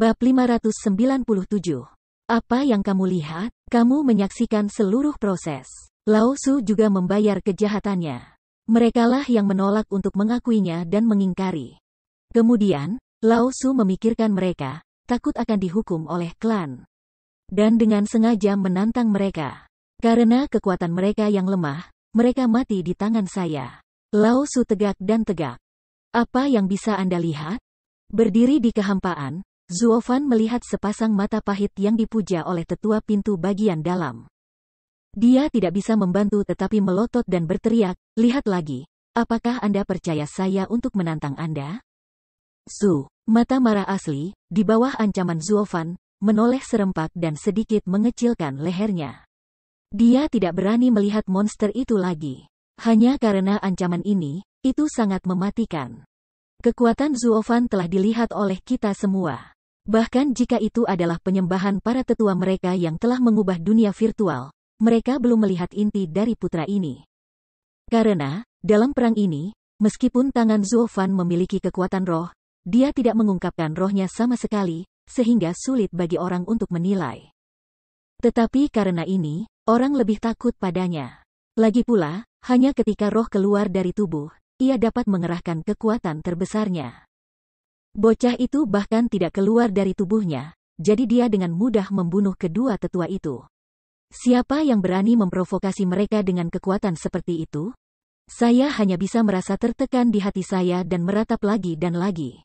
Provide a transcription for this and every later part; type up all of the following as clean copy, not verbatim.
Bab 597. Apa yang kamu lihat? Kamu menyaksikan seluruh proses. Lao Su juga membayar kejahatannya. Merekalah yang menolak untuk mengakuinya dan mengingkari. Kemudian, Lao Su memikirkan mereka, takut akan dihukum oleh klan. Dan dengan sengaja menantang mereka. Karena kekuatan mereka yang lemah, mereka mati di tangan saya. Lao Su tegak dan tegak. Apa yang bisa Anda lihat? Berdiri di kehampaan, Zuofan melihat sepasang mata pahit yang dipuja oleh tetua pintu bagian dalam. Dia tidak bisa membantu tetapi melotot dan berteriak, lihat lagi. Apakah Anda percaya saya untuk menantang Anda? Su, mata marah asli, di bawah ancaman Zuofan, menoleh serempak dan sedikit mengecilkan lehernya. Dia tidak berani melihat monster itu lagi. Hanya karena ancaman ini, itu sangat mematikan. Kekuatan Zuofan telah dilihat oleh kita semua. Bahkan jika itu adalah penyembahan para tetua mereka yang telah mengubah dunia virtual, mereka belum melihat inti dari putra ini. Karena, dalam perang ini, meskipun tangan Zuofan memiliki kekuatan roh, dia tidak mengungkapkan rohnya sama sekali, sehingga sulit bagi orang untuk menilai. Tetapi karena ini, orang lebih takut padanya. Lagi pula, hanya ketika roh keluar dari tubuh, ia dapat mengerahkan kekuatan terbesarnya. Bocah itu bahkan tidak keluar dari tubuhnya, jadi dia dengan mudah membunuh kedua tetua itu. Siapa yang berani memprovokasi mereka dengan kekuatan seperti itu? Saya hanya bisa merasa tertekan di hati saya dan meratap lagi dan lagi.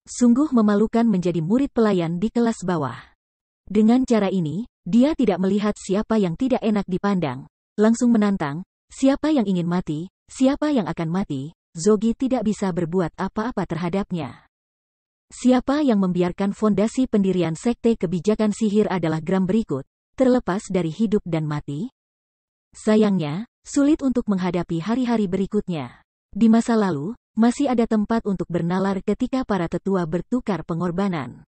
Sungguh memalukan menjadi murid pelayan di kelas bawah. Dengan cara ini, dia tidak melihat siapa yang tidak enak dipandang, langsung menantang, siapa yang ingin mati, siapa yang akan mati, Zogi tidak bisa berbuat apa-apa terhadapnya. Siapa yang membiarkan fondasi pendirian sekte kebijakan sihir adalah gram berikut, terlepas dari hidup dan mati? Sayangnya, sulit untuk menghadapi hari-hari berikutnya. Di masa lalu, masih ada tempat untuk bernalar ketika para tetua bertukar pengorbanan.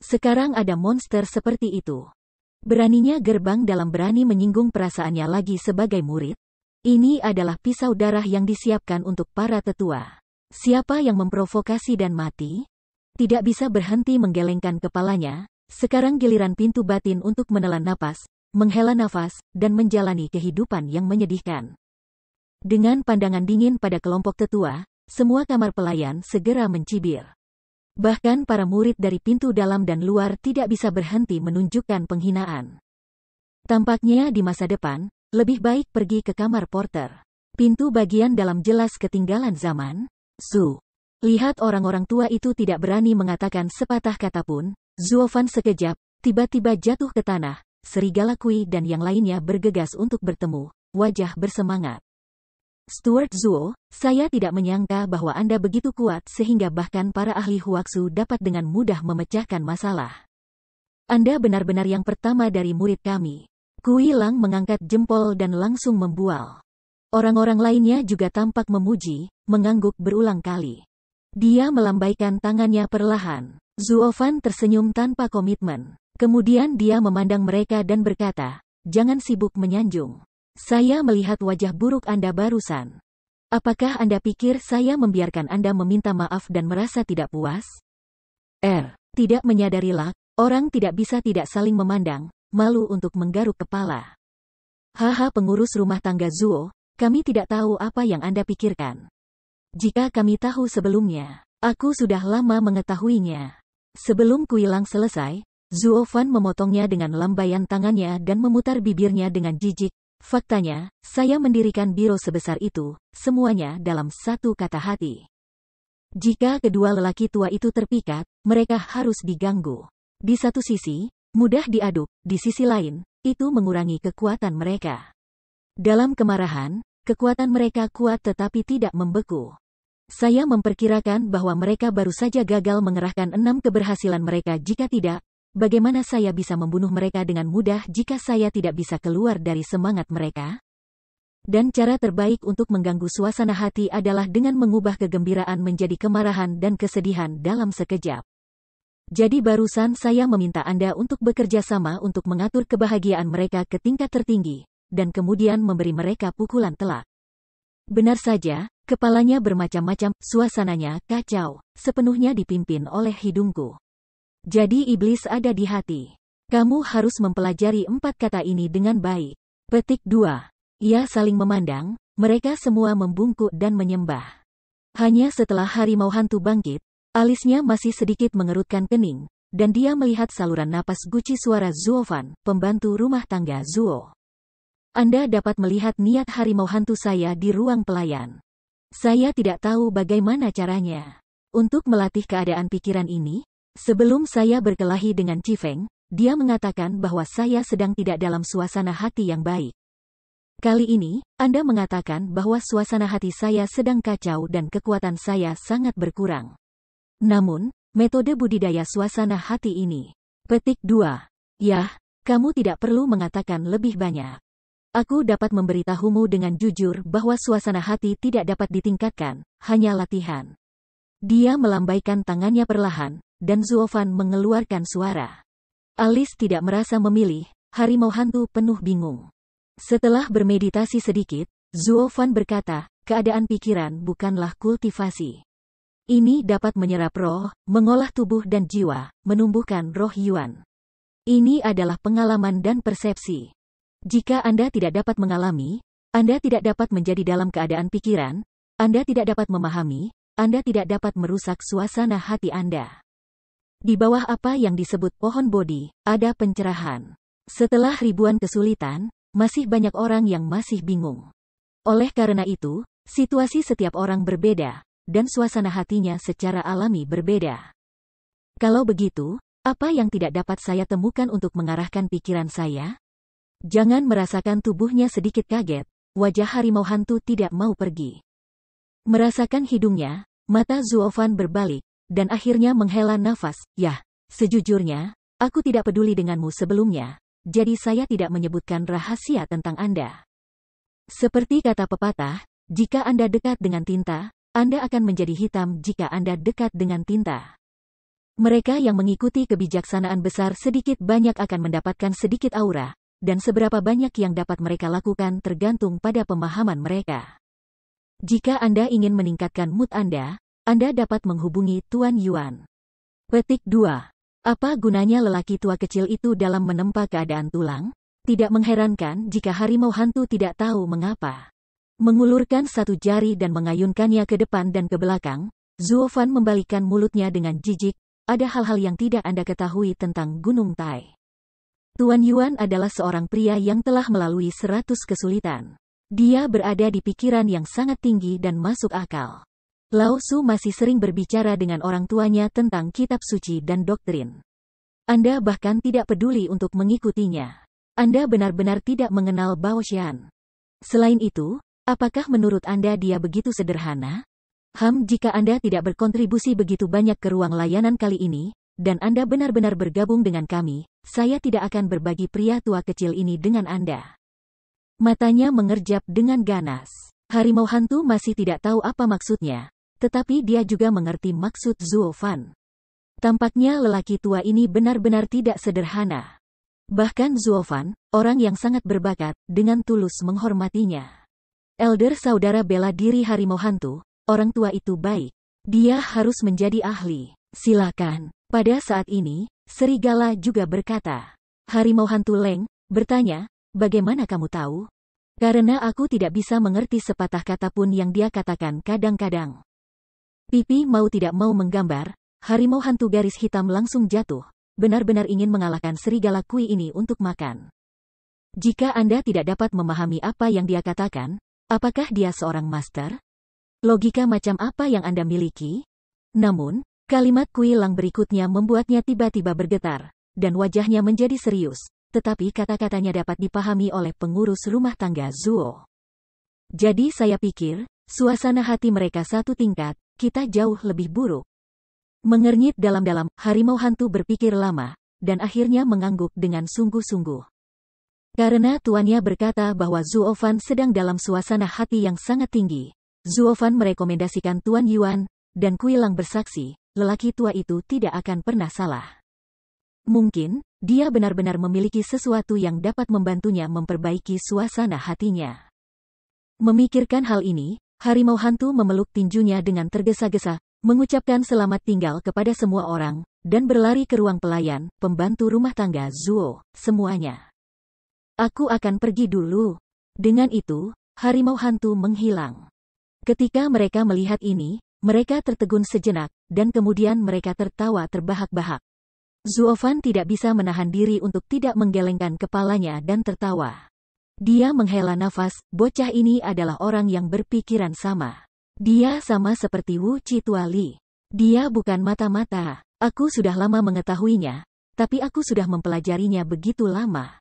Sekarang ada monster seperti itu. Beraninya Gerbang dalam berani menyinggung perasaannya lagi sebagai murid? Ini adalah pisau darah yang disiapkan untuk para tetua. Siapa yang memprovokasi dan mati? Tidak bisa berhenti menggelengkan kepalanya, sekarang giliran pintu batin untuk menelan napas, menghela nafas, dan menjalani kehidupan yang menyedihkan. Dengan pandangan dingin pada kelompok tetua, semua kamar pelayan segera mencibir. Bahkan para murid dari pintu dalam dan luar tidak bisa berhenti menunjukkan penghinaan. Tampaknya di masa depan, lebih baik pergi ke kamar porter. Pintu bagian dalam jelas ketinggalan zaman. Su. Lihat orang-orang tua itu tidak berani mengatakan sepatah kata pun, Zuofan sekejap, tiba-tiba jatuh ke tanah, Serigala Kui dan yang lainnya bergegas untuk bertemu, wajah bersemangat. Stuart Zuo, saya tidak menyangka bahwa Anda begitu kuat sehingga bahkan para ahli Huaxu dapat dengan mudah memecahkan masalah. Anda benar-benar yang pertama dari murid kami. Kui Lang mengangkat jempol dan langsung membual. Orang-orang lainnya juga tampak memuji, mengangguk berulang kali. Dia melambaikan tangannya perlahan. Zuofan tersenyum tanpa komitmen. Kemudian dia memandang mereka dan berkata, jangan sibuk menyanjung. Saya melihat wajah buruk Anda barusan. Apakah Anda pikir saya membiarkan Anda meminta maaf dan merasa tidak puas? Tidak menyadari Lak, orang tidak bisa tidak saling memandang, malu untuk menggaruk kepala. Haha pengurus rumah tangga Zuo, kami tidak tahu apa yang Anda pikirkan. Jika kami tahu sebelumnya, aku sudah lama mengetahuinya. Sebelum Kui Lang selesai, Zuofan memotongnya dengan lambaian tangannya dan memutar bibirnya dengan jijik. Faktanya, saya mendirikan biro sebesar itu, semuanya dalam satu kata hati. Jika kedua lelaki tua itu terpikat, mereka harus diganggu. Di satu sisi, mudah diaduk, di sisi lain, itu mengurangi kekuatan mereka. Dalam kemarahan, kekuatan mereka kuat tetapi tidak membeku. Saya memperkirakan bahwa mereka baru saja gagal mengerahkan 6 keberhasilan mereka. Jika tidak, bagaimana saya bisa membunuh mereka dengan mudah jika saya tidak bisa keluar dari semangat mereka? Dan cara terbaik untuk mengganggu suasana hati adalah dengan mengubah kegembiraan menjadi kemarahan dan kesedihan dalam sekejap. Jadi barusan saya meminta Anda untuk bekerja sama untuk mengatur kebahagiaan mereka ke tingkat tertinggi, dan kemudian memberi mereka pukulan telak. Benar saja, kepalanya bermacam-macam, suasananya kacau, sepenuhnya dipimpin oleh hidungku. Jadi iblis ada di hati. Kamu harus mempelajari 4 kata ini dengan baik. Petik 2. Ia saling memandang, mereka semua membungkuk dan menyembah. Hanya setelah harimau hantu bangkit, alisnya masih sedikit mengerutkan kening, dan dia melihat saluran napas guci suara Zuofan, pembantu rumah tangga Zuo. Anda dapat melihat niat harimau hantu saya di ruang pelayan. Saya tidak tahu bagaimana caranya untuk melatih keadaan pikiran ini. Sebelum saya berkelahi dengan Cifeng, dia mengatakan bahwa saya sedang tidak dalam suasana hati yang baik. Kali ini, Anda mengatakan bahwa suasana hati saya sedang kacau dan kekuatan saya sangat berkurang. Namun, metode budidaya suasana hati ini. Petik 2. Yah, kamu tidak perlu mengatakan lebih banyak. Aku dapat memberitahumu dengan jujur bahwa suasana hati tidak dapat ditingkatkan, hanya latihan. Dia melambaikan tangannya perlahan, dan Zuofan mengeluarkan suara. Alice tidak merasa memilih, harimau hantu penuh bingung. Setelah bermeditasi sedikit, Zuofan berkata, keadaan pikiran bukanlah kultivasi. Ini dapat menyerap roh, mengolah tubuh dan jiwa, menumbuhkan roh Yuan. Ini adalah pengalaman dan persepsi. Jika Anda tidak dapat mengalami, Anda tidak dapat menjadi dalam keadaan pikiran, Anda tidak dapat memahami, Anda tidak dapat merusak suasana hati Anda. Di bawah apa yang disebut pohon Bodhi, ada pencerahan. Setelah ribuan kesulitan, masih banyak orang yang masih bingung. Oleh karena itu, situasi setiap orang berbeda, dan suasana hatinya secara alami berbeda. Kalau begitu, apa yang tidak dapat saya temukan untuk mengarahkan pikiran saya? Jangan merasakan tubuhnya sedikit kaget, wajah harimau hantu tidak mau pergi. Merasakan hidungnya, mata Zuofan berbalik, dan akhirnya menghela nafas. Yah, sejujurnya, aku tidak peduli denganmu sebelumnya, jadi saya tidak menyebutkan rahasia tentang Anda. Seperti kata pepatah, jika Anda dekat dengan tinta, Anda akan menjadi hitam jika Anda dekat dengan tinta. Mereka yang mengikuti kebijaksanaan besar sedikit banyak akan mendapatkan sedikit aura, dan seberapa banyak yang dapat mereka lakukan tergantung pada pemahaman mereka. Jika Anda ingin meningkatkan mood Anda dapat menghubungi Tuan Yuan. Petik 2. Apa gunanya lelaki tua kecil itu dalam menempa keadaan tulang? Tidak mengherankan jika harimau hantu tidak tahu mengapa. Mengulurkan satu jari dan mengayunkannya ke depan dan ke belakang, Zuofan membalikkan mulutnya dengan jijik. Ada hal-hal yang tidak Anda ketahui tentang Gunung Tai. Tuan Yuan adalah seorang pria yang telah melalui 100 kesulitan. Dia berada di pikiran yang sangat tinggi dan masuk akal. Lao Su masih sering berbicara dengan orang tuanya tentang kitab suci dan doktrin. Anda bahkan tidak peduli untuk mengikutinya. Anda benar-benar tidak mengenal Bao Xian. Selain itu, apakah menurut Anda dia begitu sederhana? Jika Anda tidak berkontribusi begitu banyak ke ruang layanan kali ini, dan Anda benar-benar bergabung dengan kami, saya tidak akan berbagi pria tua kecil ini dengan Anda. Matanya mengerjap dengan ganas. Harimau hantu masih tidak tahu apa maksudnya, tetapi dia juga mengerti maksud Zuofan. Tampaknya lelaki tua ini benar-benar tidak sederhana. Bahkan Zuofan, orang yang sangat berbakat, dengan tulus menghormatinya. Elder saudara bela diri harimau hantu, orang tua itu baik. Dia harus menjadi ahli. Silakan. Pada saat ini, serigala juga berkata. Harimau hantu Leng bertanya, bagaimana kamu tahu? Karena aku tidak bisa mengerti sepatah kata pun yang dia katakan kadang-kadang. Pipi mau tidak mau menggambar, harimau hantu garis hitam langsung jatuh, benar-benar ingin mengalahkan serigala kui ini untuk makan. Jika Anda tidak dapat memahami apa yang dia katakan, apakah dia seorang master? Logika macam apa yang Anda miliki? Namun, kalimat kui lang berikutnya membuatnya tiba-tiba bergetar, dan wajahnya menjadi serius, tetapi kata-katanya dapat dipahami oleh pengurus rumah tangga Zuo. Jadi saya pikir, suasana hati mereka satu tingkat, kita jauh lebih buruk. Mengernyit dalam-dalam, harimau hantu berpikir lama, dan akhirnya mengangguk dengan sungguh-sungguh. Karena tuannya berkata bahwa Zuofan sedang dalam suasana hati yang sangat tinggi, Zuofan merekomendasikan Tuan Yuan, dan Kui Lang bersaksi, lelaki tua itu tidak akan pernah salah. Mungkin, dia benar-benar memiliki sesuatu yang dapat membantunya memperbaiki suasana hatinya. Memikirkan hal ini, harimau hantu memeluk tinjunya dengan tergesa-gesa, mengucapkan selamat tinggal kepada semua orang, dan berlari ke ruang pelayan, pembantu rumah tangga Zuo, semuanya. Aku akan pergi dulu. Dengan itu, harimau hantu menghilang. Ketika mereka melihat ini, mereka tertegun sejenak, dan kemudian mereka tertawa terbahak-bahak. Zuofan tidak bisa menahan diri untuk tidak menggelengkan kepalanya dan tertawa. Dia menghela nafas, bocah ini adalah orang yang berpikiran sama. Dia sama seperti Wu Chituali. Dia bukan mata-mata. Aku sudah lama mengetahuinya, tapi aku sudah mempelajarinya begitu lama.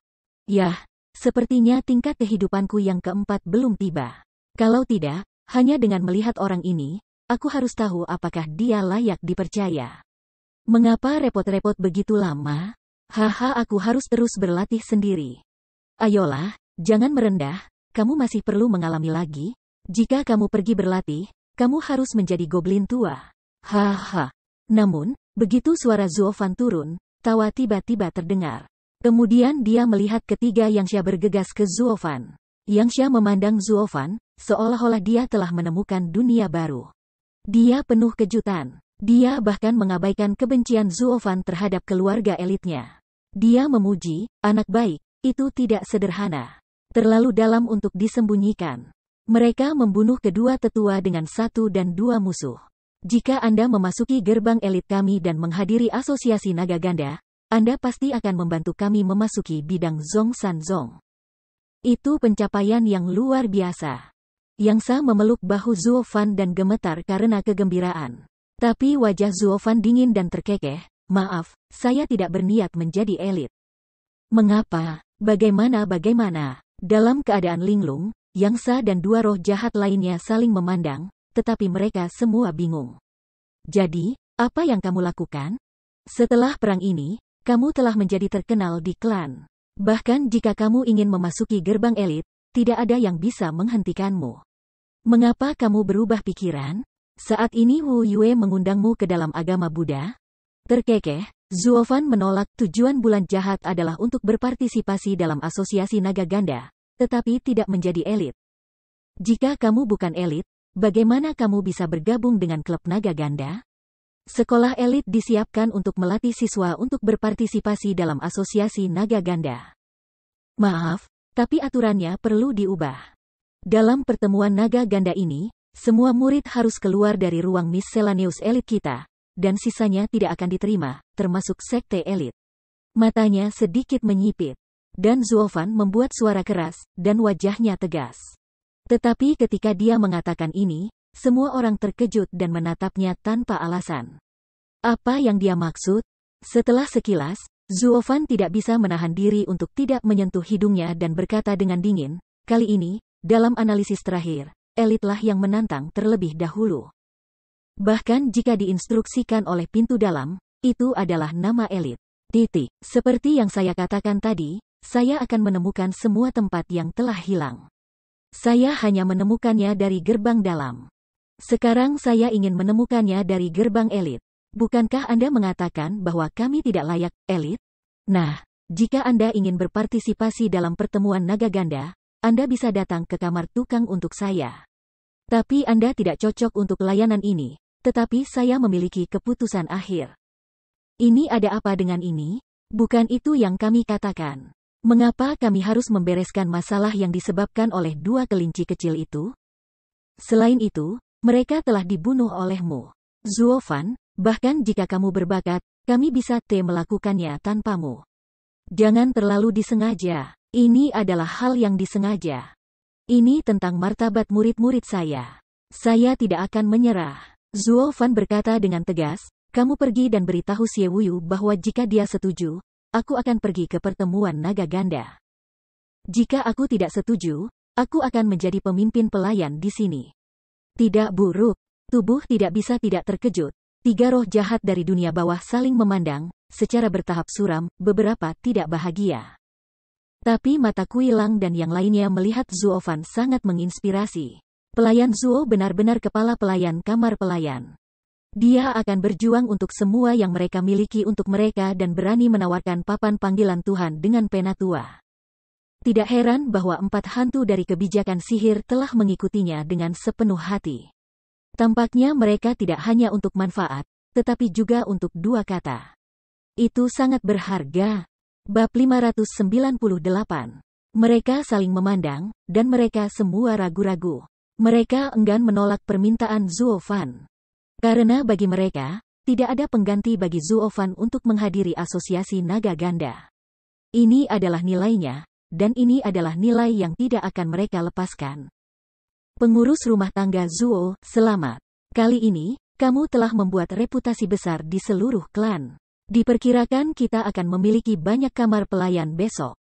Yah, sepertinya tingkat kehidupanku yang keempat belum tiba. Kalau tidak, hanya dengan melihat orang ini, aku harus tahu apakah dia layak dipercaya. Mengapa repot-repot begitu lama? Haha, aku harus terus berlatih sendiri. Ayolah, jangan merendah, kamu masih perlu mengalami lagi. Jika kamu pergi berlatih, kamu harus menjadi goblin tua. Haha. Namun, begitu suara Zuofan turun, tawa tiba-tiba terdengar. Kemudian dia melihat ketiga Yangsha bergegas ke Zuofan. Yangsha memandang Zuofan, seolah-olah dia telah menemukan dunia baru. Dia penuh kejutan. Dia bahkan mengabaikan kebencian Zuofan terhadap keluarga elitnya. Dia memuji, anak baik, itu tidak sederhana. Terlalu dalam untuk disembunyikan. Mereka membunuh kedua tetua dengan 1 dan 2 musuh. Jika Anda memasuki gerbang elit kami dan menghadiri asosiasi naga ganda, Anda pasti akan membantu kami memasuki bidang Zhongsan Zong. Itu pencapaian yang luar biasa. Yangsa memeluk bahu Zuofan dan gemetar karena kegembiraan. Tapi wajah Zuofan dingin dan terkekeh. Maaf, saya tidak berniat menjadi elit. Mengapa? Bagaimana? Dalam keadaan linglung, Yangsa dan 2 roh jahat lainnya saling memandang, tetapi mereka semua bingung. Jadi, apa yang kamu lakukan? Setelah perang ini, kamu telah menjadi terkenal di klan. Bahkan jika kamu ingin memasuki gerbang elit, tidak ada yang bisa menghentikanmu. Mengapa kamu berubah pikiran? Saat ini Wu Yue mengundangmu ke dalam agama Buddha? Terkekeh, Zuofan menolak. Tujuan bulan jahat adalah untuk berpartisipasi dalam asosiasi naga ganda, tetapi tidak menjadi elit. Jika kamu bukan elit, bagaimana kamu bisa bergabung dengan klub naga ganda? Sekolah elit disiapkan untuk melatih siswa untuk berpartisipasi dalam asosiasi naga ganda. Maaf, tapi aturannya perlu diubah. Dalam pertemuan naga ganda ini, semua murid harus keluar dari ruang miscellaneous elit kita, dan sisanya tidak akan diterima, termasuk sekte elit. Matanya sedikit menyipit. Dan Zuofan membuat suara keras, dan wajahnya tegas. Tetapi ketika dia mengatakan ini, semua orang terkejut dan menatapnya tanpa alasan. Apa yang dia maksud? Setelah sekilas, Zuofan tidak bisa menahan diri untuk tidak menyentuh hidungnya dan berkata dengan dingin, kali ini, dalam analisis terakhir, elitlah yang menantang terlebih dahulu. Bahkan jika diinstruksikan oleh pintu dalam, itu adalah nama elit. Seperti yang saya katakan tadi, saya akan menemukan semua tempat yang telah hilang. Saya hanya menemukannya dari gerbang dalam. Sekarang saya ingin menemukannya dari gerbang elit. Bukankah Anda mengatakan bahwa kami tidak layak, elit? Nah, jika Anda ingin berpartisipasi dalam pertemuan naga ganda, Anda bisa datang ke kamar tukang untuk saya. Tapi Anda tidak cocok untuk layanan ini, tetapi saya memiliki keputusan akhir. Ini ada apa dengan ini? Bukan itu yang kami katakan. Mengapa kami harus membereskan masalah yang disebabkan oleh 2 kelinci kecil itu? Selain itu, mereka telah dibunuh olehmu, Zuofan, bahkan jika kamu berbakat, kami bisa melakukannya tanpamu. Jangan terlalu disengaja. Ini adalah hal yang disengaja. Ini tentang martabat murid-murid saya. Saya tidak akan menyerah. Zuofan berkata dengan tegas, kamu pergi dan beritahu Xie Wuyu bahwa jika dia setuju, aku akan pergi ke pertemuan naga ganda. Jika aku tidak setuju, aku akan menjadi pemimpin pelayan di sini. Tidak buruk. Tubuh tidak bisa tidak terkejut. 3 roh jahat dari dunia bawah saling memandang, secara bertahap suram, beberapa tidak bahagia. Tapi mata Kui Lang dan yang lainnya melihat Zuofan sangat menginspirasi. Pelayan Zuo benar-benar kepala pelayan kamar pelayan. Dia akan berjuang untuk semua yang mereka miliki untuk mereka dan berani menawarkan papan panggilan Tuhan dengan pena tua. Tidak heran bahwa 4 hantu dari kebijakan sihir telah mengikutinya dengan sepenuh hati. Tampaknya mereka tidak hanya untuk manfaat, tetapi juga untuk dua kata. Itu sangat berharga. Bab 598. Mereka saling memandang, dan mereka semua ragu-ragu. Mereka enggan menolak permintaan Zuo Fan. Karena bagi mereka, tidak ada pengganti bagi Zuo Fan untuk menghadiri asosiasi naga ganda. Ini adalah nilainya, dan ini adalah nilai yang tidak akan mereka lepaskan. Pengurus rumah tangga Zuo, selamat. Kali ini, kamu telah membuat reputasi besar di seluruh klan. Diperkirakan kita akan memiliki banyak kamar pelayan besok.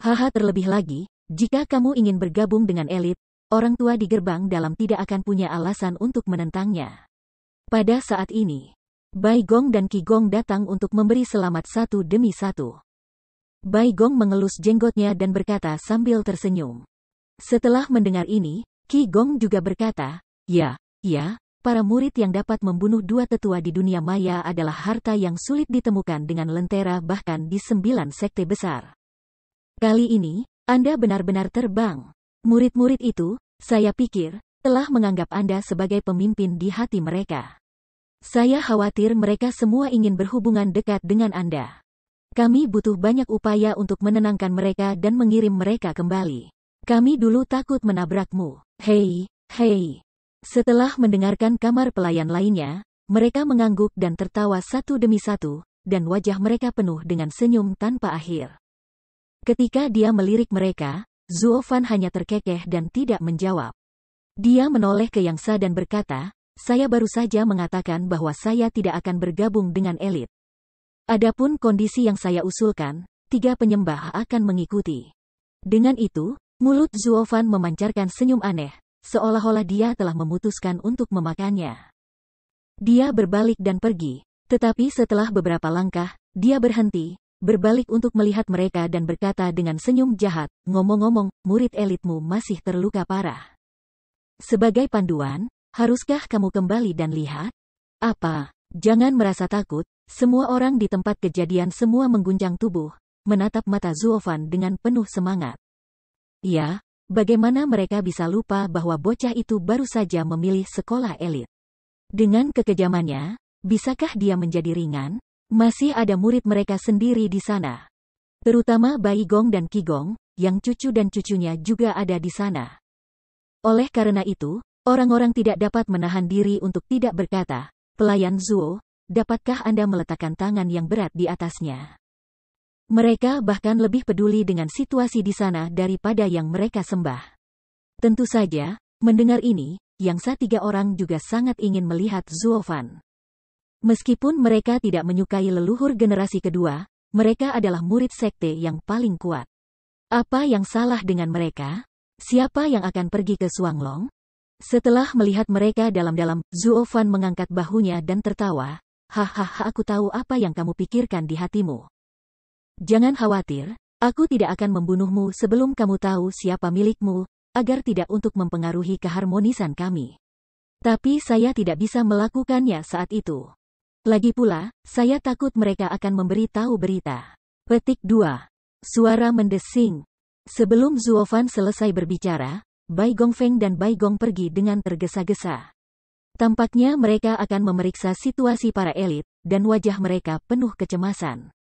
Haha, terlebih lagi, jika kamu ingin bergabung dengan elit, orang tua di gerbang dalam tidak akan punya alasan untuk menentangnya. Pada saat ini, Bai Gong dan Qi Gong datang untuk memberi selamat satu demi satu. Bai Gong mengelus jenggotnya dan berkata sambil tersenyum. Setelah mendengar ini, Qi Gong juga berkata, ya, para murid yang dapat membunuh dua tetua di dunia maya adalah harta yang sulit ditemukan dengan lentera bahkan di 9 sekte besar. Kali ini, Anda benar-benar terbang. Murid-murid itu, saya pikir, telah menganggap Anda sebagai pemimpin di hati mereka. Saya khawatir mereka semua ingin berhubungan dekat dengan Anda. Kami butuh banyak upaya untuk menenangkan mereka dan mengirim mereka kembali. Kami dulu takut menabrakmu. Hei. Setelah mendengarkan kamar pelayan lainnya, mereka mengangguk dan tertawa satu demi satu, dan wajah mereka penuh dengan senyum tanpa akhir. Ketika dia melirik mereka, Zuo Fan hanya terkekeh dan tidak menjawab. Dia menoleh ke Yang Sa dan berkata, saya baru saja mengatakan bahwa saya tidak akan bergabung dengan elit. Adapun kondisi yang saya usulkan, 3 penyembah akan mengikuti. Dengan itu, mulut Zuo Fan memancarkan senyum aneh, seolah-olah dia telah memutuskan untuk memakannya. Dia berbalik dan pergi, tetapi setelah beberapa langkah, dia berhenti, berbalik untuk melihat mereka dan berkata dengan senyum jahat, ngomong-ngomong, murid elitmu masih terluka parah. Sebagai panduan, haruskah kamu kembali dan lihat? Apa? Jangan merasa takut, semua orang di tempat kejadian semua mengguncang tubuh, menatap mata Zuo Fan dengan penuh semangat. Ya, bagaimana mereka bisa lupa bahwa bocah itu baru saja memilih sekolah elit? Dengan kekejamannya, bisakah dia menjadi ringan? Masih ada murid mereka sendiri di sana. Terutama Bai Gong dan Qi Gong, yang cucu dan cucunya juga ada di sana. Oleh karena itu, orang-orang tidak dapat menahan diri untuk tidak berkata, pelayan Zuo, dapatkah Anda meletakkan tangan yang berat di atasnya? Mereka bahkan lebih peduli dengan situasi di sana daripada yang mereka sembah. Tentu saja, mendengar ini, Yang Sa 3 orang juga sangat ingin melihat Zuo Fan. Meskipun mereka tidak menyukai leluhur generasi kedua, mereka adalah murid sekte yang paling kuat. Apa yang salah dengan mereka? Siapa yang akan pergi ke Xuanglong? Setelah melihat mereka dalam-dalam, Zuo Fan mengangkat bahunya dan tertawa. Hahaha, aku tahu apa yang kamu pikirkan di hatimu. Jangan khawatir, aku tidak akan membunuhmu sebelum kamu tahu siapa milikmu, agar tidak untuk mempengaruhi keharmonisan kami. Tapi saya tidak bisa melakukannya saat itu. Lagi pula, saya takut mereka akan memberi tahu berita. Petik 2. Suara mendesing. Sebelum Zuo Fan selesai berbicara, Bai Gongfeng dan Bai Gong pergi dengan tergesa-gesa. Tampaknya mereka akan memeriksa situasi para elit, dan wajah mereka penuh kecemasan.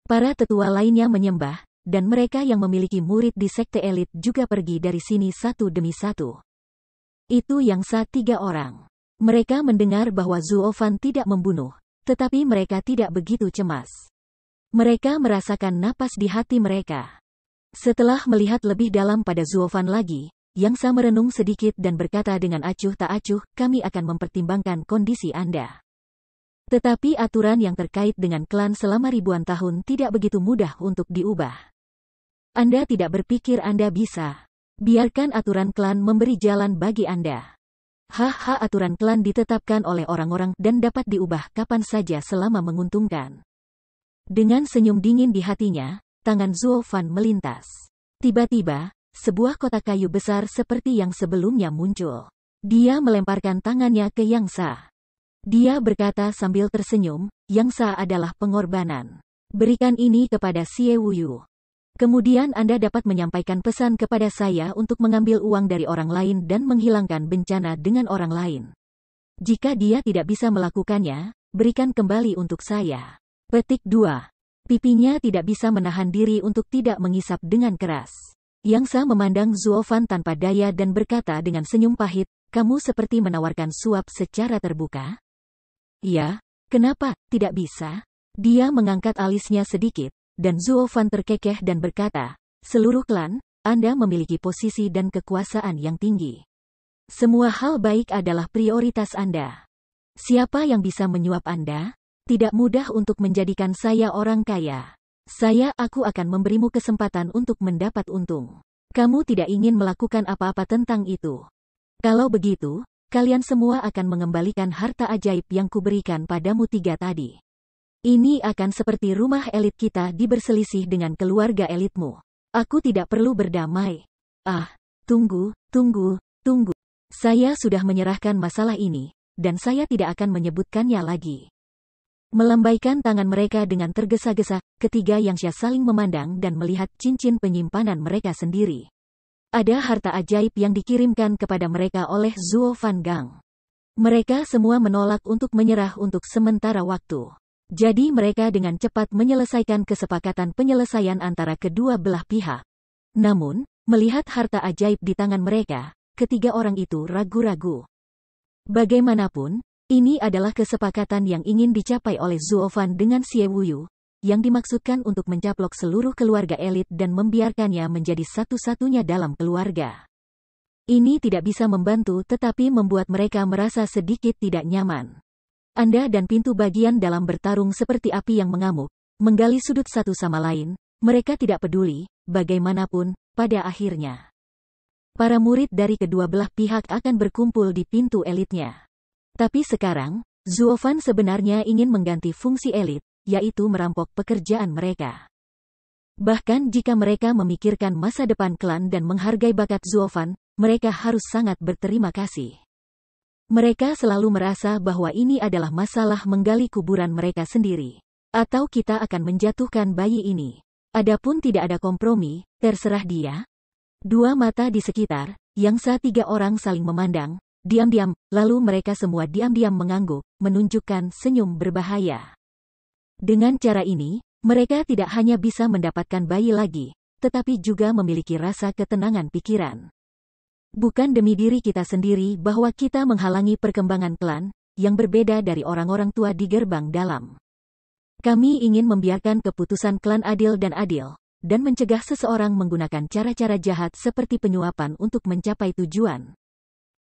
Para tetua lainnya menyembah, dan mereka yang memiliki murid di sekte elit juga pergi dari sini satu demi satu. Itu Yang Sa 3 orang. Mereka mendengar bahwa Zuo Fan tidak membunuh, tetapi mereka tidak begitu cemas. Mereka merasakan napas di hati mereka. Setelah melihat lebih dalam pada Zuo Fan lagi, Yang Sa merenung sedikit dan berkata dengan acuh tak acuh, kami akan mempertimbangkan kondisi Anda. Tetapi aturan yang terkait dengan klan selama ribuan tahun tidak begitu mudah untuk diubah. Anda tidak berpikir Anda bisa. Biarkan aturan klan memberi jalan bagi Anda. Haha, aturan klan ditetapkan oleh orang-orang dan dapat diubah kapan saja selama menguntungkan. Dengan senyum dingin di hatinya, tangan Zuo Fan melintas. Tiba-tiba, sebuah kotak kayu besar seperti yang sebelumnya muncul. Dia melemparkan tangannya ke Yang Sa. Dia berkata sambil tersenyum, Yang Sa adalah pengorbanan. Berikan ini kepada Xie Wuyu. Kemudian Anda dapat menyampaikan pesan kepada saya untuk mengambil uang dari orang lain dan menghilangkan bencana dengan orang lain. Jika dia tidak bisa melakukannya, berikan kembali untuk saya. Petik 2. Pipinya tidak bisa menahan diri untuk tidak mengisap dengan keras. Yang Sa memandang Zuofan tanpa daya dan berkata dengan senyum pahit, kamu seperti menawarkan suap secara terbuka? Ya, kenapa tidak bisa? Dia mengangkat alisnya sedikit, dan Zuofan terkekeh dan berkata, seluruh klan, Anda memiliki posisi dan kekuasaan yang tinggi. Semua hal baik adalah prioritas Anda. Siapa yang bisa menyuap Anda? Tidak mudah untuk menjadikan saya orang kaya. Aku akan memberimu kesempatan untuk mendapat untung. Kamu tidak ingin melakukan apa-apa tentang itu. Kalau begitu, kalian semua akan mengembalikan harta ajaib yang kuberikan padamu 3 tadi. Ini akan seperti rumah elit kita diberselisih dengan keluarga elitmu. Aku tidak perlu berdamai. Tunggu. Saya sudah menyerahkan masalah ini, dan saya tidak akan menyebutkannya lagi. Melambaikan tangan mereka dengan tergesa-gesa, ketiga Yangsha saling memandang dan melihat cincin penyimpanan mereka sendiri. Ada harta ajaib yang dikirimkan kepada mereka oleh Zuofan Gang. Mereka semua menolak untuk menyerah untuk sementara waktu. Jadi mereka dengan cepat menyelesaikan kesepakatan penyelesaian antara kedua belah pihak. Namun, melihat harta ajaib di tangan mereka, ketiga orang itu ragu-ragu. Bagaimanapun, ini adalah kesepakatan yang ingin dicapai oleh Zuofan dengan Xie Wuyu, yang dimaksudkan untuk mencaplok seluruh keluarga elit dan membiarkannya menjadi satu-satunya dalam keluarga. Ini tidak bisa membantu tetapi membuat mereka merasa sedikit tidak nyaman. Anda dan pintu bagian dalam bertarung seperti api yang mengamuk, menggali sudut satu sama lain, mereka tidak peduli, bagaimanapun, pada akhirnya. Para murid dari kedua belah pihak akan berkumpul di pintu elitnya. Tapi sekarang, Zuofan sebenarnya ingin mengganti fungsi elit, yaitu merampok pekerjaan mereka. Bahkan jika mereka memikirkan masa depan klan dan menghargai bakat Zuofan, mereka harus sangat berterima kasih. Mereka selalu merasa bahwa ini adalah masalah menggali kuburan mereka sendiri. Atau kita akan menjatuhkan bayi ini. Adapun tidak ada kompromi, terserah dia. Dua mata di sekitar, Yangsha 3 orang saling memandang, diam-diam, lalu mereka semua diam-diam mengangguk, menunjukkan senyum berbahaya. Dengan cara ini, mereka tidak hanya bisa mendapatkan bayi lagi, tetapi juga memiliki rasa ketenangan pikiran. Bukan demi diri kita sendiri bahwa kita menghalangi perkembangan klan, yang berbeda dari orang-orang tua di gerbang dalam. Kami ingin membiarkan keputusan klan adil, dan mencegah seseorang menggunakan cara-cara jahat seperti penyuapan untuk mencapai tujuan.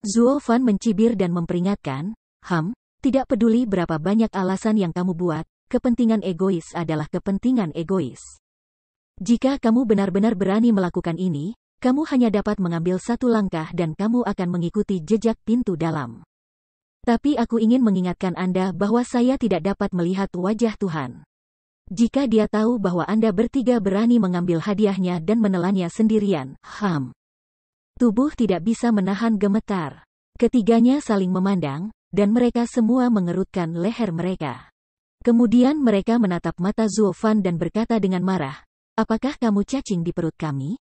Zuofan mencibir dan memperingatkan, tidak peduli berapa banyak alasan yang kamu buat, kepentingan egois adalah kepentingan egois. Jika kamu benar-benar berani melakukan ini, kamu hanya dapat mengambil satu langkah dan kamu akan mengikuti jejak pintu dalam. Tapi aku ingin mengingatkan Anda bahwa saya tidak dapat melihat wajah Tuhan. Jika dia tahu bahwa Anda bertiga berani mengambil hadiahnya dan menelannya sendirian, tubuh tidak bisa menahan gemetar. Ketiganya saling memandang, dan mereka semua mengerutkan leher mereka. Kemudian mereka menatap mata Zuofan dan berkata dengan marah, apakah kamu cacing di perut kami?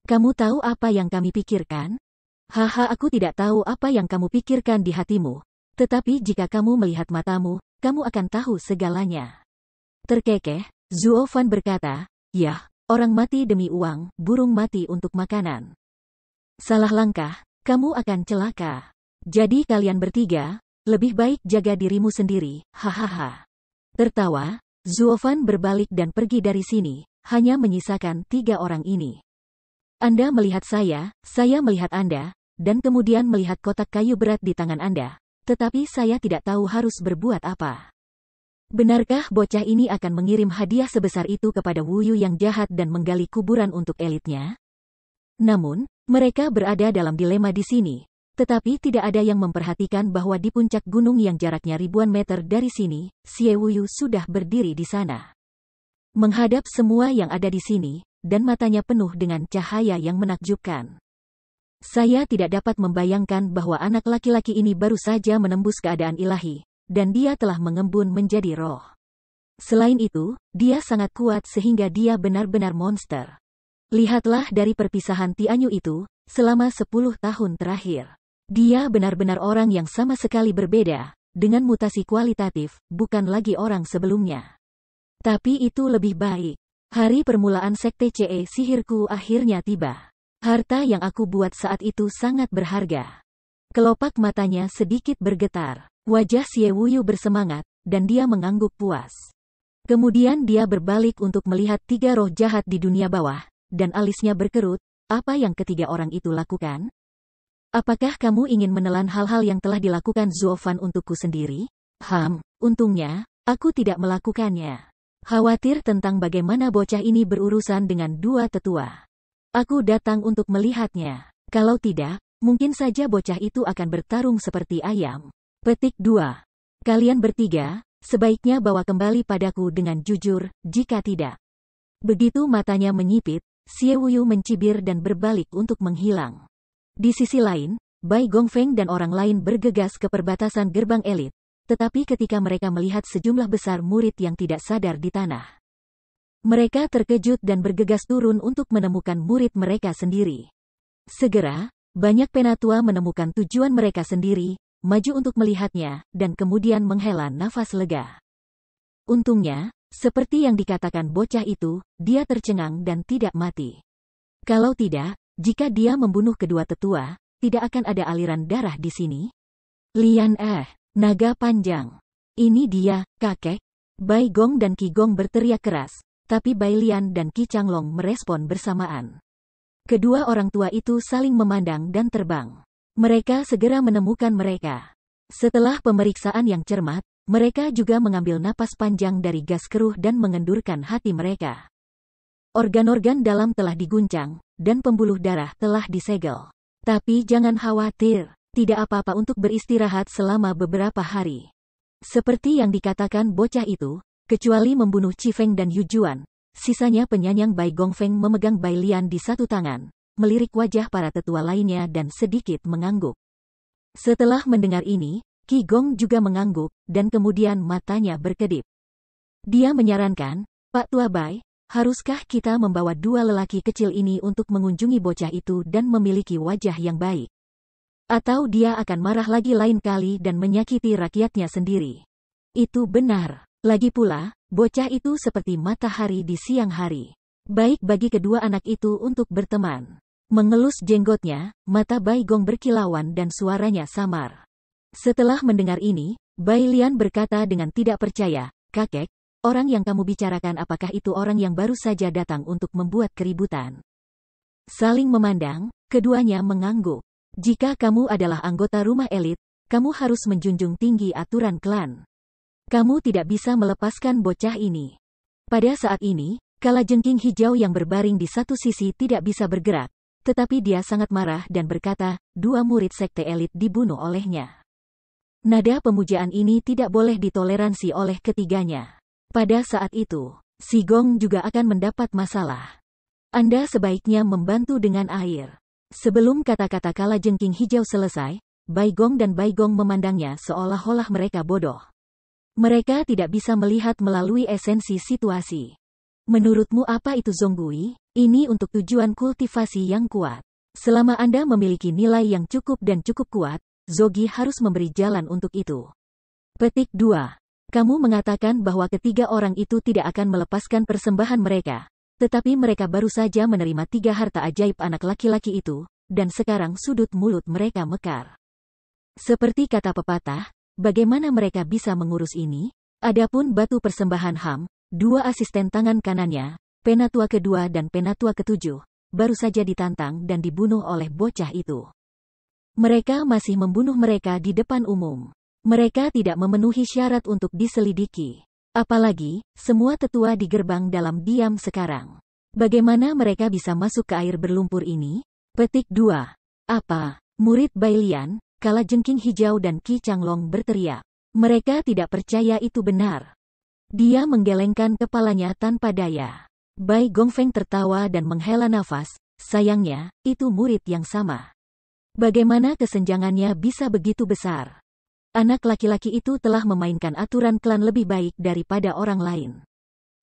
Kamu tahu apa yang kami pikirkan? Aku tidak tahu apa yang kamu pikirkan di hatimu. Tetapi jika kamu melihat matamu, kamu akan tahu segalanya. Terkekeh, Zuofan berkata, yah, orang mati demi uang, burung mati untuk makanan. Salah langkah, kamu akan celaka. Jadi kalian bertiga, lebih baik jaga dirimu sendiri, hahaha. Tertawa, Zuofan berbalik dan pergi dari sini, hanya menyisakan 3 orang ini. Anda melihat saya melihat Anda, dan kemudian melihat kotak kayu berat di tangan Anda, tetapi saya tidak tahu harus berbuat apa. Benarkah bocah ini akan mengirim hadiah sebesar itu kepada Wuyu yang jahat dan menggali kuburan untuk elitnya? Namun, mereka berada dalam dilema di sini, tetapi tidak ada yang memperhatikan bahwa di puncak gunung yang jaraknya ribuan meter dari sini, Xie Wuyu sudah berdiri di sana. Menghadap semua yang ada di sini, dan matanya penuh dengan cahaya yang menakjubkan. Saya tidak dapat membayangkan bahwa anak laki-laki ini baru saja menembus keadaan ilahi, dan dia telah mengembun menjadi roh. Selain itu, dia sangat kuat sehingga dia benar-benar monster. Lihatlah dari perpisahan Tianyu itu, selama 10 tahun terakhir. Dia benar-benar orang yang sama sekali berbeda, dengan mutasi kualitatif, bukan lagi orang sebelumnya. Tapi itu lebih baik. Hari permulaan sekte CE sihirku akhirnya tiba. Harta yang aku buat saat itu sangat berharga. Kelopak matanya sedikit bergetar. Wajah Xie Wuyu bersemangat, dan dia mengangguk puas. Kemudian dia berbalik untuk melihat 3 roh jahat di dunia bawah, dan alisnya berkerut. Apa yang ketiga orang itu lakukan? Apakah kamu ingin menelan hal-hal yang telah dilakukan Zuofan untukku sendiri? Untungnya, aku tidak melakukannya. Khawatir tentang bagaimana bocah ini berurusan dengan 2 tetua. Aku datang untuk melihatnya. Kalau tidak, mungkin saja bocah itu akan bertarung seperti ayam. Petik 2. Kalian bertiga, sebaiknya bawa kembali padaku dengan jujur, jika tidak. Begitu matanya menyipit, Xie Wuyu mencibir dan berbalik untuk menghilang. Di sisi lain, Bai Gongfeng dan orang lain bergegas ke perbatasan gerbang elit, tetapi ketika mereka melihat sejumlah besar murid yang tidak sadar di tanah, mereka terkejut dan bergegas turun untuk menemukan murid mereka sendiri. Segera, banyak penatua menemukan tujuan mereka sendiri, maju untuk melihatnya, dan kemudian menghela nafas lega. Untungnya, seperti yang dikatakan bocah itu, dia tercengang dan tidak mati. Kalau tidak, jika dia membunuh kedua tetua, tidak akan ada aliran darah di sini. Lian naga panjang. Ini dia, kakek. Bai Gong dan Qi Gong berteriak keras, tapi Bai Lian dan Qi Changlong merespon bersamaan. Kedua orang tua itu saling memandang dan terbang. Mereka segera menemukan mereka. Setelah pemeriksaan yang cermat, mereka juga mengambil napas panjang dari gas keruh dan mengendurkan hati mereka. Organ-organ dalam telah diguncang, dan pembuluh darah telah disegel. Tapi jangan khawatir, tidak apa-apa untuk beristirahat selama beberapa hari. Seperti yang dikatakan bocah itu, kecuali membunuh Qi Feng dan Yu Juan, sisanya penyanyang Bai Gongfeng memegang Bai Lian di satu tangan, melirik wajah para tetua lainnya dan sedikit mengangguk. Setelah mendengar ini, Qi Gong juga mengangguk, dan kemudian matanya berkedip. Dia menyarankan, Pak Tua Bai, haruskah kita membawa 2 lelaki kecil ini untuk mengunjungi bocah itu dan memiliki wajah yang baik? Atau dia akan marah lagi lain kali dan menyakiti rakyatnya sendiri? Itu benar. Lagi pula, bocah itu seperti matahari di siang hari. Baik bagi kedua anak itu untuk berteman. Mengelus jenggotnya, mata Bai Gong berkilauan dan suaranya samar. Setelah mendengar ini, Bai Lian berkata dengan tidak percaya, kakek, orang yang kamu bicarakan apakah itu orang yang baru saja datang untuk membuat keributan? Saling memandang, keduanya mengangguk. Jika kamu adalah anggota rumah elit, kamu harus menjunjung tinggi aturan klan. Kamu tidak bisa melepaskan bocah ini. Pada saat ini, kalajengking hijau yang berbaring di satu sisi tidak bisa bergerak, tetapi dia sangat marah dan berkata, 2 murid sekte elit dibunuh olehnya. Nada pemujaan ini tidak boleh ditoleransi oleh ketiganya. Pada saat itu, Si Gong juga akan mendapat masalah. Anda sebaiknya membantu dengan air. Sebelum kata-kata kalajengking hijau selesai, Bai Gong dan Bai Gong memandangnya seolah-olah mereka bodoh. Mereka tidak bisa melihat melalui esensi situasi. Menurutmu apa itu Zonggui? Ini untuk tujuan kultivasi yang kuat. Selama Anda memiliki nilai yang cukup dan cukup kuat, Zogi harus memberi jalan untuk itu. Petik 2. Kamu mengatakan bahwa ketiga orang itu tidak akan melepaskan persembahan mereka, tetapi mereka baru saja menerima 3 harta ajaib anak laki-laki itu, dan sekarang sudut mulut mereka mekar. Seperti kata pepatah, bagaimana mereka bisa mengurus ini? Adapun batu persembahan Ham, 2 asisten tangan kanannya, penatua kedua dan penatua ketujuh, baru saja ditantang dan dibunuh oleh bocah itu. Mereka masih membunuh mereka di depan umum. Mereka tidak memenuhi syarat untuk diselidiki. Apalagi, semua tetua di gerbang dalam diam sekarang. Bagaimana mereka bisa masuk ke air berlumpur ini? Petik 2. Apa? Murid Bai Lian, kalajengking hijau dan Qi Changlong berteriak. Mereka tidak percaya itu benar. Dia menggelengkan kepalanya tanpa daya. Bai Gongfeng tertawa dan menghela nafas, sayangnya, itu murid yang sama. Bagaimana kesenjangannya bisa begitu besar? Anak laki-laki itu telah memainkan aturan klan lebih baik daripada orang lain.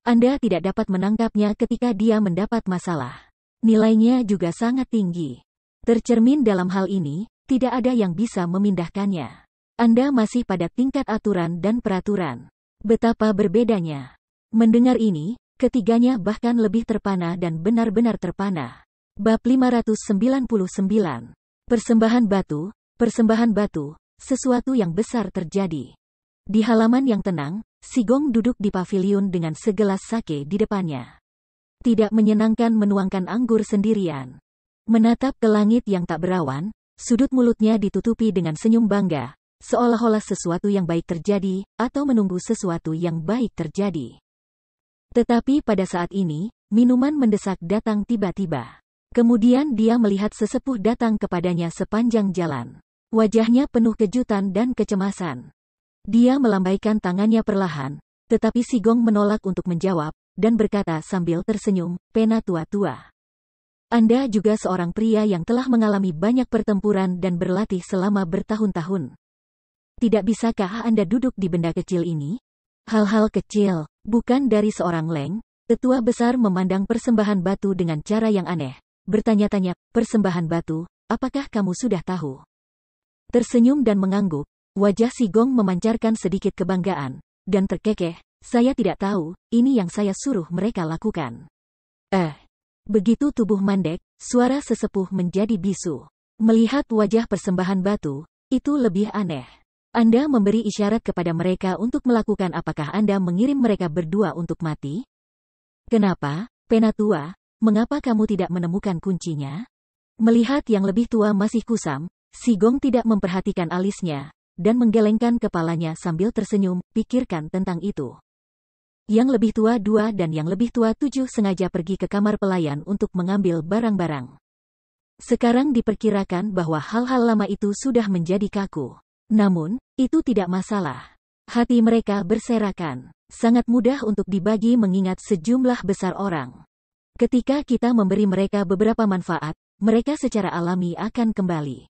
Anda tidak dapat menangkapnya ketika dia mendapat masalah. Nilainya juga sangat tinggi. Tercermin dalam hal ini, tidak ada yang bisa memindahkannya. Anda masih pada tingkat aturan dan peraturan. Betapa berbedanya. Mendengar ini, ketiganya bahkan lebih terpana dan benar-benar terpana. Bab 599. Persembahan batu, sesuatu yang besar terjadi. Di halaman yang tenang, Sigong duduk di paviliun dengan segelas sake di depannya. Tidak menyenangkan menuangkan anggur sendirian. Menatap ke langit yang tak berawan, sudut mulutnya ditutupi dengan senyum bangga, seolah-olah sesuatu yang baik terjadi, atau menunggu sesuatu yang baik terjadi. Tetapi pada saat ini, minuman mendesak datang tiba-tiba. Kemudian dia melihat sesepuh datang kepadanya sepanjang jalan. Wajahnya penuh kejutan dan kecemasan. Dia melambaikan tangannya perlahan, tetapi Sigong menolak untuk menjawab, dan berkata sambil tersenyum, "Penatua. Anda juga seorang pria yang telah mengalami banyak pertempuran dan berlatih selama bertahun-tahun. Tidak bisakah Anda duduk di benda kecil ini? Hal-hal kecil, bukan dari seorang Leng." Tetua besar memandang persembahan batu dengan cara yang aneh. Bertanya-tanya, "Persembahan batu, apakah kamu sudah tahu?" Tersenyum dan mengangguk, wajah Sigong memancarkan sedikit kebanggaan, dan terkekeh, "Saya tidak tahu, ini yang saya suruh mereka lakukan." Begitu tubuh mandek, suara sesepuh menjadi bisu. Melihat wajah persembahan batu, itu lebih aneh. Anda memberi isyarat kepada mereka untuk melakukan apakah Anda mengirim mereka berdua untuk mati? Kenapa, Penatua? Mengapa kamu tidak menemukan kuncinya? Melihat yang lebih tua masih kusam, Sigong tidak memperhatikan alisnya, dan menggelengkan kepalanya sambil tersenyum, "Pikirkan tentang itu." Yang lebih tua 2 dan yang lebih tua 7 sengaja pergi ke kamar pelayan untuk mengambil barang-barang. Sekarang diperkirakan bahwa hal-hal lama itu sudah menjadi kaku. Namun, itu tidak masalah. Hati mereka berserakan. Sangat mudah untuk dibagi mengingat sejumlah besar orang. Ketika kita memberi mereka beberapa manfaat, mereka secara alami akan kembali.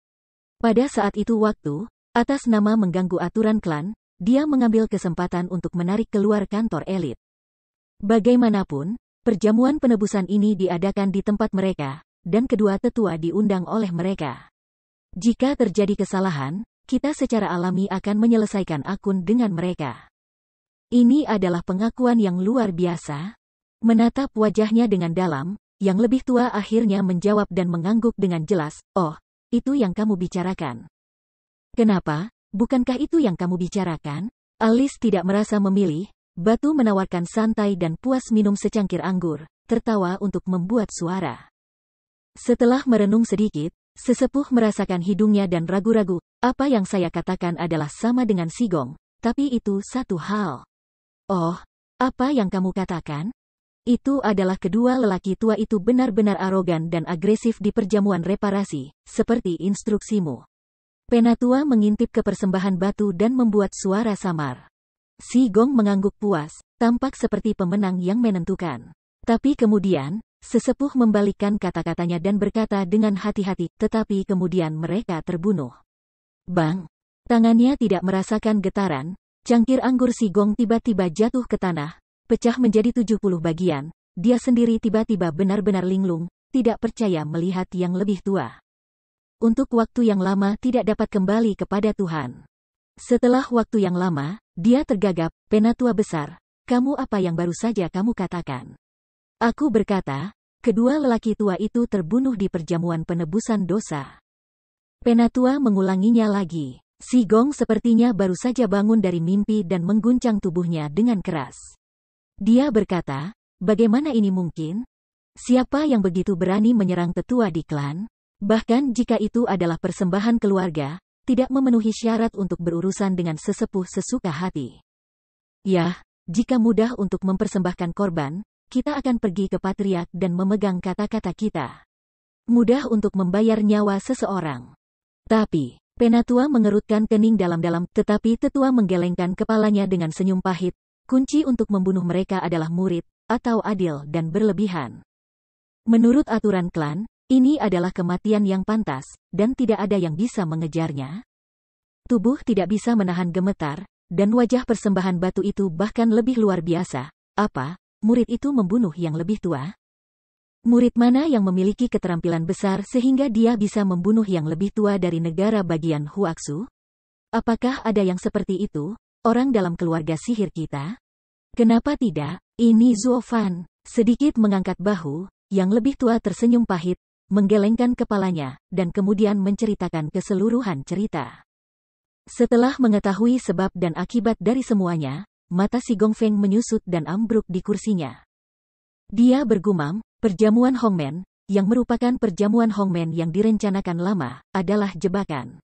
Pada saat itu waktu, atas nama mengganggu aturan klan, dia mengambil kesempatan untuk menarik keluar kantor elit. Bagaimanapun, perjamuan penebusan ini diadakan di tempat mereka, dan kedua tetua diundang oleh mereka. Jika terjadi kesalahan, kita secara alami akan menyelesaikan akun dengan mereka. Ini adalah pengakuan yang luar biasa. Menatap wajahnya dengan dalam, yang lebih tua akhirnya menjawab dan mengangguk dengan jelas, "Oh, itu yang kamu bicarakan." "Kenapa? Bukankah itu yang kamu bicarakan?" Alice tidak merasa memilih. Batu menawarkan santai dan puas minum secangkir anggur, tertawa untuk membuat suara. Setelah merenung sedikit, sesepuh merasakan hidungnya dan ragu-ragu. "Apa yang saya katakan adalah sama dengan Sigong, tapi itu satu hal." "Oh, apa yang kamu katakan?" Itu adalah kedua lelaki tua itu benar-benar arogan dan agresif di perjamuan reparasi, seperti instruksimu. Penatua mengintip ke persembahan batu dan membuat suara samar. Sigong mengangguk puas, tampak seperti pemenang yang menentukan. Tapi kemudian, sesepuh membalikkan kata-katanya dan berkata dengan hati-hati, "Tetapi kemudian mereka terbunuh." Bang! Tangannya tidak merasakan getaran, cangkir anggur Sigong tiba-tiba jatuh ke tanah, pecah menjadi 70 bagian, dia sendiri tiba-tiba benar-benar linglung, tidak percaya melihat yang lebih tua. Untuk waktu yang lama tidak dapat kembali kepada Tuhan. Setelah waktu yang lama, dia tergagap, "Penatua besar, kamu apa yang baru saja kamu katakan?" "Aku berkata, kedua lelaki tua itu terbunuh di perjamuan penebusan dosa." Penatua mengulanginya lagi. Sigong sepertinya baru saja bangun dari mimpi dan mengguncang tubuhnya dengan keras. Dia berkata, "Bagaimana ini mungkin? Siapa yang begitu berani menyerang tetua di klan? Bahkan jika itu adalah persembahan keluarga, tidak memenuhi syarat untuk berurusan dengan sesepuh sesuka hati. Yah, jika mudah untuk mempersembahkan korban, kita akan pergi ke patriark dan memegang kata-kata kita. Mudah untuk membayar nyawa seseorang. Tapi, Penatua mengerutkan kening dalam-dalam, tetapi tetua menggelengkan kepalanya dengan senyum pahit. Kunci untuk membunuh mereka adalah murid, atau adil dan berlebihan. Menurut aturan klan, ini adalah kematian yang pantas, dan tidak ada yang bisa mengejarnya. Tubuh tidak bisa menahan gemetar, dan wajah persembahan batu itu bahkan lebih luar biasa. Apa, murid itu membunuh yang lebih tua? Murid mana yang memiliki keterampilan besar sehingga dia bisa membunuh yang lebih tua dari negara bagian Huaxu? Apakah ada yang seperti itu, orang dalam keluarga sihir kita? Kenapa tidak? Ini Zuofan. Sedikit mengangkat bahu, yang lebih tua tersenyum pahit, menggelengkan kepalanya, dan kemudian menceritakan keseluruhan cerita. Setelah mengetahui sebab dan akibat dari semuanya, mata si Gongfeng menyusut dan ambruk di kursinya. Dia bergumam, perjamuan Hongmen, yang merupakan perjamuan Hongmen yang direncanakan lama, adalah jebakan.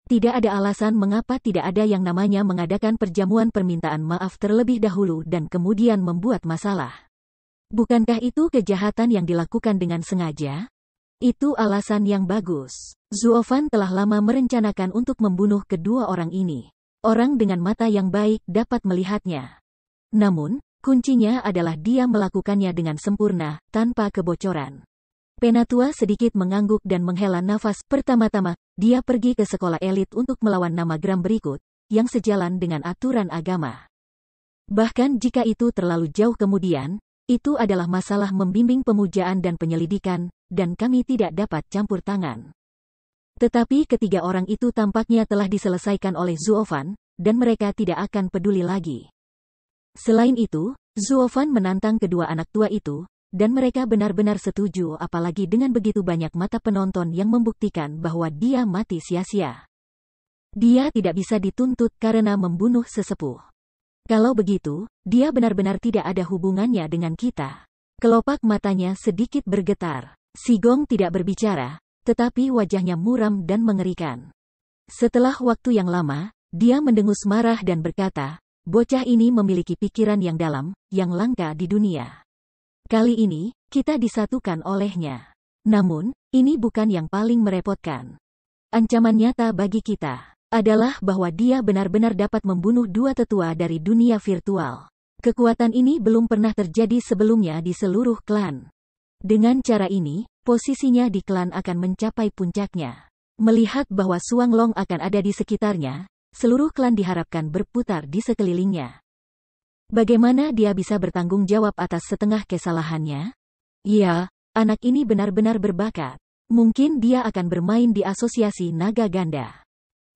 Tidak ada alasan mengapa tidak ada yang namanya mengadakan perjamuan permintaan maaf terlebih dahulu dan kemudian membuat masalah. Bukankah itu kejahatan yang dilakukan dengan sengaja? Itu alasan yang bagus. Zuofan telah lama merencanakan untuk membunuh kedua orang ini. Orang dengan mata yang baik dapat melihatnya. Namun, kuncinya adalah dia melakukannya dengan sempurna, tanpa kebocoran. Penatua sedikit mengangguk dan menghela nafas. Pertama-tama, dia pergi ke sekolah elit untuk melawan nama Gram berikut, yang sejalan dengan aturan agama. Bahkan jika itu terlalu jauh kemudian, itu adalah masalah membimbing pemujaan dan penyelidikan, dan kami tidak dapat campur tangan. Tetapi ketiga orang itu tampaknya telah diselesaikan oleh Zuofan, dan mereka tidak akan peduli lagi. Selain itu, Zuofan menantang kedua anak tua itu, dan mereka benar-benar setuju apalagi dengan begitu banyak mata penonton yang membuktikan bahwa dia mati sia-sia. Dia tidak bisa dituntut karena membunuh sesepuh. Kalau begitu, dia benar-benar tidak ada hubungannya dengan kita. Kelopak matanya sedikit bergetar. Si Gong tidak berbicara, tetapi wajahnya muram dan mengerikan. Setelah waktu yang lama, dia mendengus marah dan berkata, bocah ini memiliki pikiran yang dalam, yang langka di dunia. Kali ini, kita disatukan olehnya. Namun, ini bukan yang paling merepotkan. Ancaman nyata bagi kita adalah bahwa dia benar-benar dapat membunuh dua tetua dari dunia virtual. Kekuatan ini belum pernah terjadi sebelumnya di seluruh klan. Dengan cara ini, posisinya di klan akan mencapai puncaknya. Melihat bahwa Suang Long akan ada di sekitarnya, seluruh klan diharapkan berputar di sekelilingnya. Bagaimana dia bisa bertanggung jawab atas setengah kesalahannya? Ya, anak ini benar-benar berbakat. Mungkin dia akan bermain di asosiasi naga ganda.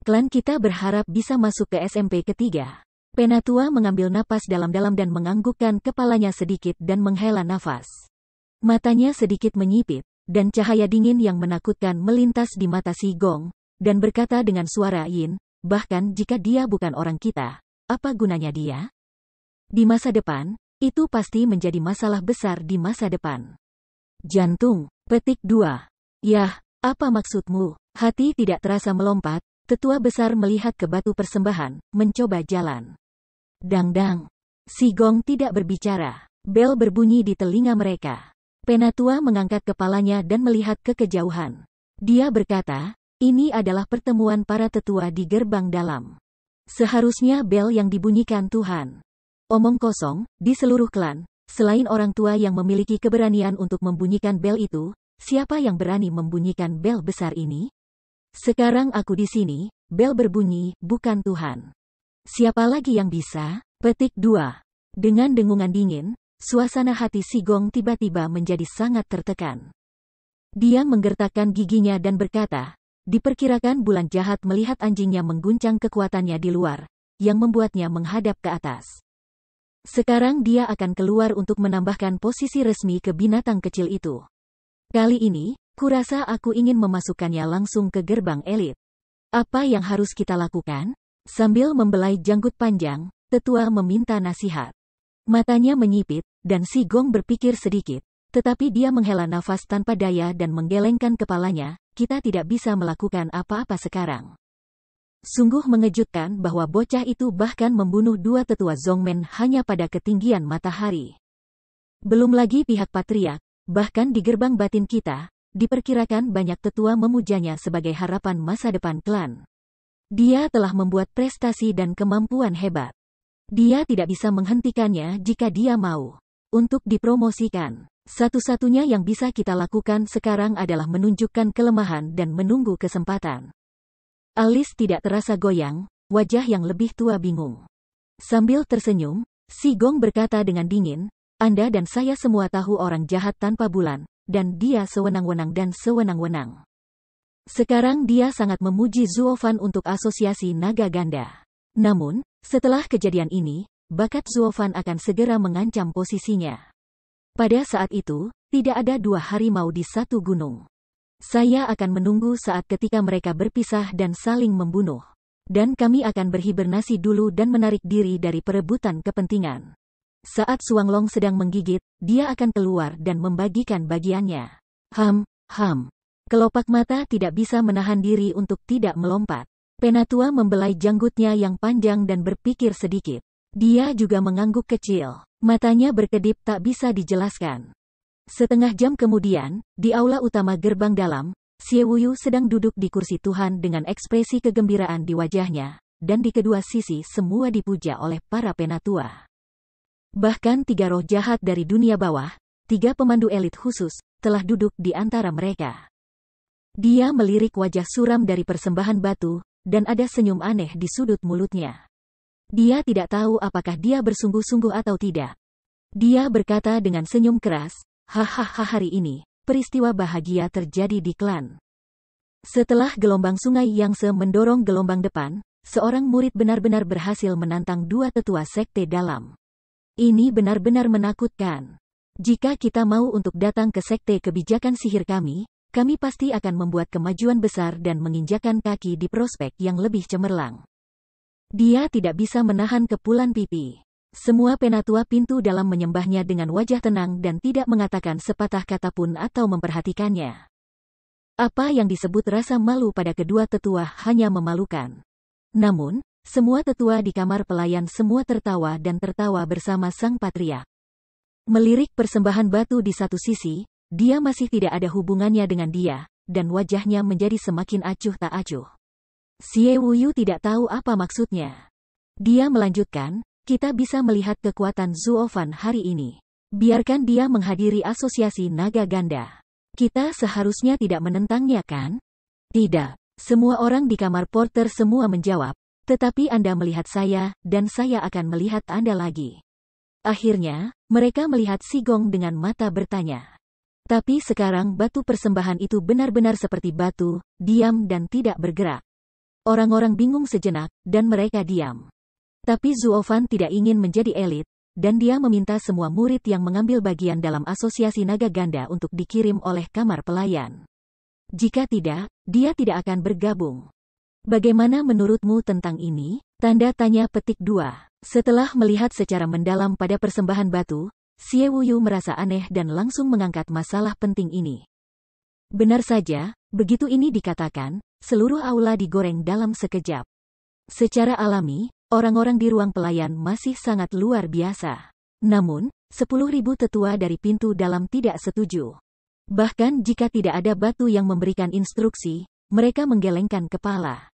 Klan kita berharap bisa masuk ke SMP ketiga. Penatua mengambil napas dalam-dalam dan menganggukkan kepalanya sedikit dan menghela nafas. Matanya sedikit menyipit, dan cahaya dingin yang menakutkan melintas di mata si Gong, dan berkata dengan suara yin, bahkan jika dia bukan orang kita, apa gunanya dia? Di masa depan, itu pasti menjadi masalah besar di masa depan. Jantung, petik 2. Yah, apa maksudmu? Hati tidak terasa melompat. Tetua besar melihat ke batu persembahan, mencoba jalan. Dang-dang. Si Gong tidak berbicara. Bel berbunyi di telinga mereka. Penatua mengangkat kepalanya dan melihat ke kejauhan. Dia berkata, ini adalah pertemuan para tetua di gerbang dalam. Seharusnya bel yang dibunyikan Tuhan. Omong kosong, di seluruh klan, selain orang tua yang memiliki keberanian untuk membunyikan bel itu, siapa yang berani membunyikan bel besar ini? Sekarang aku di sini, bel berbunyi, bukan Tuhan. Siapa lagi yang bisa? Petik 2. Dengan dengungan dingin, suasana hati si Gong tiba-tiba menjadi sangat tertekan. Dia menggertakkan giginya dan berkata, diperkirakan bulan jahat melihat anjingnya mengguncang kekuatannya di luar, yang membuatnya menghadap ke atas. Sekarang dia akan keluar untuk menambahkan posisi resmi ke binatang kecil itu. Kali ini, kurasa aku ingin memasukkannya langsung ke gerbang elit. Apa yang harus kita lakukan? Sambil membelai janggut panjang, tetua meminta nasihat. Matanya menyipit, dan si Gong berpikir sedikit, tetapi dia menghela nafas tanpa daya dan menggelengkan kepalanya, kita tidak bisa melakukan apa-apa sekarang. Sungguh mengejutkan bahwa bocah itu bahkan membunuh dua tetua Zongmen hanya pada ketinggian matahari. Belum lagi pihak patriark, bahkan di gerbang batin kita, diperkirakan banyak tetua memujanya sebagai harapan masa depan klan. Dia telah membuat prestasi dan kemampuan hebat. Dia tidak bisa menghentikannya jika dia mau. Untuk dipromosikan, satu-satunya yang bisa kita lakukan sekarang adalah menunjukkan kelemahan dan menunggu kesempatan. Alis tidak terasa goyang, wajah yang lebih tua bingung. Sambil tersenyum, si Gong berkata dengan dingin, Anda dan saya semua tahu orang jahat tanpa bulan, dan dia sewenang-wenang dan sewenang-wenang. Sekarang dia sangat memuji Zuofan untuk asosiasi naga ganda. Namun, setelah kejadian ini, bakat Zuofan akan segera mengancam posisinya. Pada saat itu, tidak ada dua harimau di satu gunung. Saya akan menunggu saat ketika mereka berpisah dan saling membunuh. Dan kami akan berhibernasi dulu dan menarik diri dari perebutan kepentingan. Saat Suanglong sedang menggigit, dia akan keluar dan membagikan bagiannya. Ham. Kelopak mata tidak bisa menahan diri untuk tidak melompat. Penatua membelai janggutnya yang panjang dan berpikir sedikit. Dia juga mengangguk kecil. Matanya berkedip tak bisa dijelaskan. Setengah jam kemudian, di aula utama gerbang dalam, Xie Wuyu sedang duduk di kursi Tuhan dengan ekspresi kegembiraan di wajahnya, dan di kedua sisi semua dipuja oleh para penatua. Bahkan 3 roh jahat dari dunia bawah, 3 pemandu elit khusus, telah duduk di antara mereka. Dia melirik wajah suram dari persembahan batu, dan ada senyum aneh di sudut mulutnya. Dia tidak tahu apakah dia bersungguh-sungguh atau tidak. Dia berkata dengan senyum keras, "Hahaha, hari ini, peristiwa bahagia terjadi di klan." Setelah gelombang sungai Yangtze mendorong gelombang depan, seorang murid benar-benar berhasil menantang 2 tetua sekte dalam. Ini benar-benar menakutkan. Jika kita mau untuk datang ke sekte kebijakan sihir kami pasti akan membuat kemajuan besar dan menginjakan kaki di prospek yang lebih cemerlang. Dia tidak bisa menahan kepulan pipi. Semua penatua pintu dalam menyembahnya dengan wajah tenang dan tidak mengatakan sepatah kata pun atau memperhatikannya. Apa yang disebut rasa malu pada kedua tetua hanya memalukan. Namun, semua tetua di kamar pelayan semua tertawa dan tertawa bersama sang patriark. Melirik persembahan batu di satu sisi, dia masih tidak ada hubungannya dengan dia, dan wajahnya menjadi semakin acuh tak acuh. Xie Wuyu tidak tahu apa maksudnya. Dia melanjutkan, kita bisa melihat kekuatan Zuofan hari ini. Biarkan dia menghadiri asosiasi naga ganda. Kita seharusnya tidak menentangnya kan? Tidak. Semua orang di kamar porter semua menjawab, tetapi Anda melihat saya, dan saya akan melihat Anda lagi. Akhirnya, mereka melihat Sigong dengan mata bertanya. Tapi sekarang batu persembahan itu benar-benar seperti batu, diam dan tidak bergerak. Orang-orang bingung sejenak, dan mereka diam. Tapi Zuofan tidak ingin menjadi elit, dan dia meminta semua murid yang mengambil bagian dalam asosiasi naga ganda untuk dikirim oleh kamar pelayan. Jika tidak, dia tidak akan bergabung. Bagaimana menurutmu tentang ini? Tanda tanya petik 2. Setelah melihat secara mendalam pada persembahan batu, Xie Wuyu merasa aneh dan langsung mengangkat masalah penting ini. Benar saja, begitu ini dikatakan, seluruh aula digoreng dalam sekejap. Secara alami, orang-orang di ruang pelayan masih sangat luar biasa. Namun, 10.000 tetua dari pintu dalam tidak setuju. Bahkan jika tidak ada batu yang memberikan instruksi, mereka menggelengkan kepala.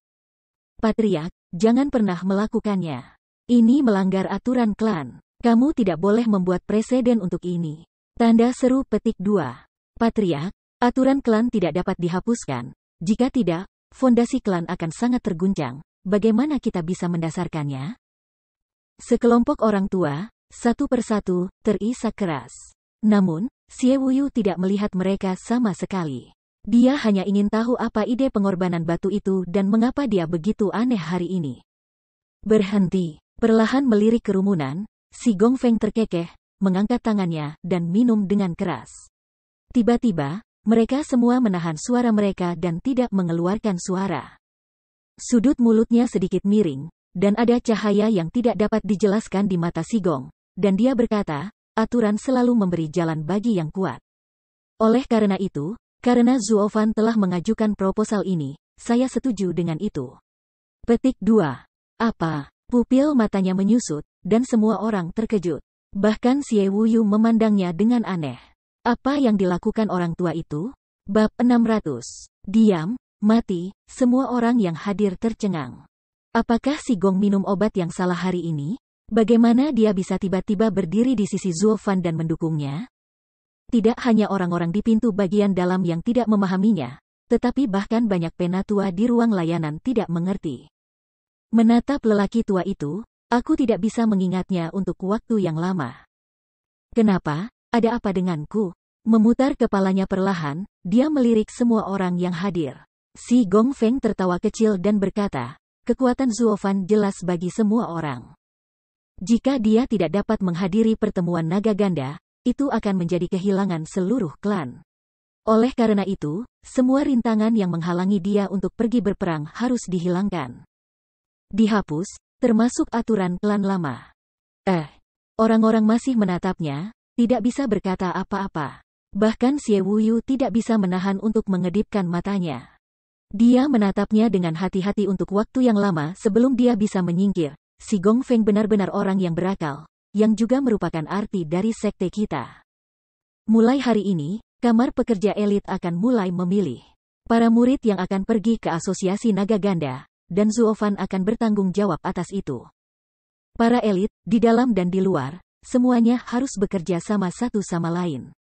Patriark, jangan pernah melakukannya. Ini melanggar aturan klan. Kamu tidak boleh membuat preseden untuk ini. Tanda seru petik 2. Patriark, aturan klan tidak dapat dihapuskan. Jika tidak, fondasi klan akan sangat terguncang. Bagaimana kita bisa mendasarkannya? Sekelompok orang tua, satu persatu, terisak keras. Namun, Xie Wuyu tidak melihat mereka sama sekali. Dia hanya ingin tahu apa ide pengorbanan batu itu dan mengapa dia begitu aneh hari ini. Berhenti. Perlahan melirik kerumunan, si Gong Feng terkekeh, mengangkat tangannya, dan minum dengan keras. Tiba-tiba, mereka semua menahan suara mereka dan tidak mengeluarkan suara. Sudut mulutnya sedikit miring, dan ada cahaya yang tidak dapat dijelaskan di mata si Gong, dan dia berkata, aturan selalu memberi jalan bagi yang kuat. Oleh karena itu, karena Zuofan telah mengajukan proposal ini, saya setuju dengan itu. Petik 2. Apa? Pupil matanya menyusut, dan semua orang terkejut. Bahkan Xie Wuyu memandangnya dengan aneh. Apa yang dilakukan orang tua itu? Bab 600. Diam, mati, semua orang yang hadir tercengang. Apakah si Gong minum obat yang salah hari ini? Bagaimana dia bisa tiba-tiba berdiri di sisi Zuofan dan mendukungnya? Tidak hanya orang-orang di pintu bagian dalam yang tidak memahaminya, tetapi bahkan banyak penatua di ruang layanan tidak mengerti. Menatap lelaki tua itu, aku tidak bisa mengingatnya untuk waktu yang lama. Kenapa? Ada apa denganku? Memutar kepalanya perlahan, dia melirik semua orang yang hadir. Si Gongfeng tertawa kecil dan berkata, kekuatan Zuofan jelas bagi semua orang. Jika dia tidak dapat menghadiri pertemuan naga ganda, itu akan menjadi kehilangan seluruh klan. Oleh karena itu, semua rintangan yang menghalangi dia untuk pergi berperang harus dihilangkan. Dihapus, termasuk aturan klan lama. Orang-orang masih menatapnya, tidak bisa berkata apa-apa. Bahkan Xie Wuyu tidak bisa menahan untuk mengedipkan matanya. Dia menatapnya dengan hati-hati untuk waktu yang lama sebelum dia bisa menyingkir. Si Gongfeng benar-benar orang yang berakal, yang juga merupakan arti dari sekte kita. Mulai hari ini, kamar pekerja elit akan mulai memilih para murid yang akan pergi ke Asosiasi Naga Ganda, dan Zuofan akan bertanggung jawab atas itu. Para elit, di dalam dan di luar, semuanya harus bekerja sama satu sama lain.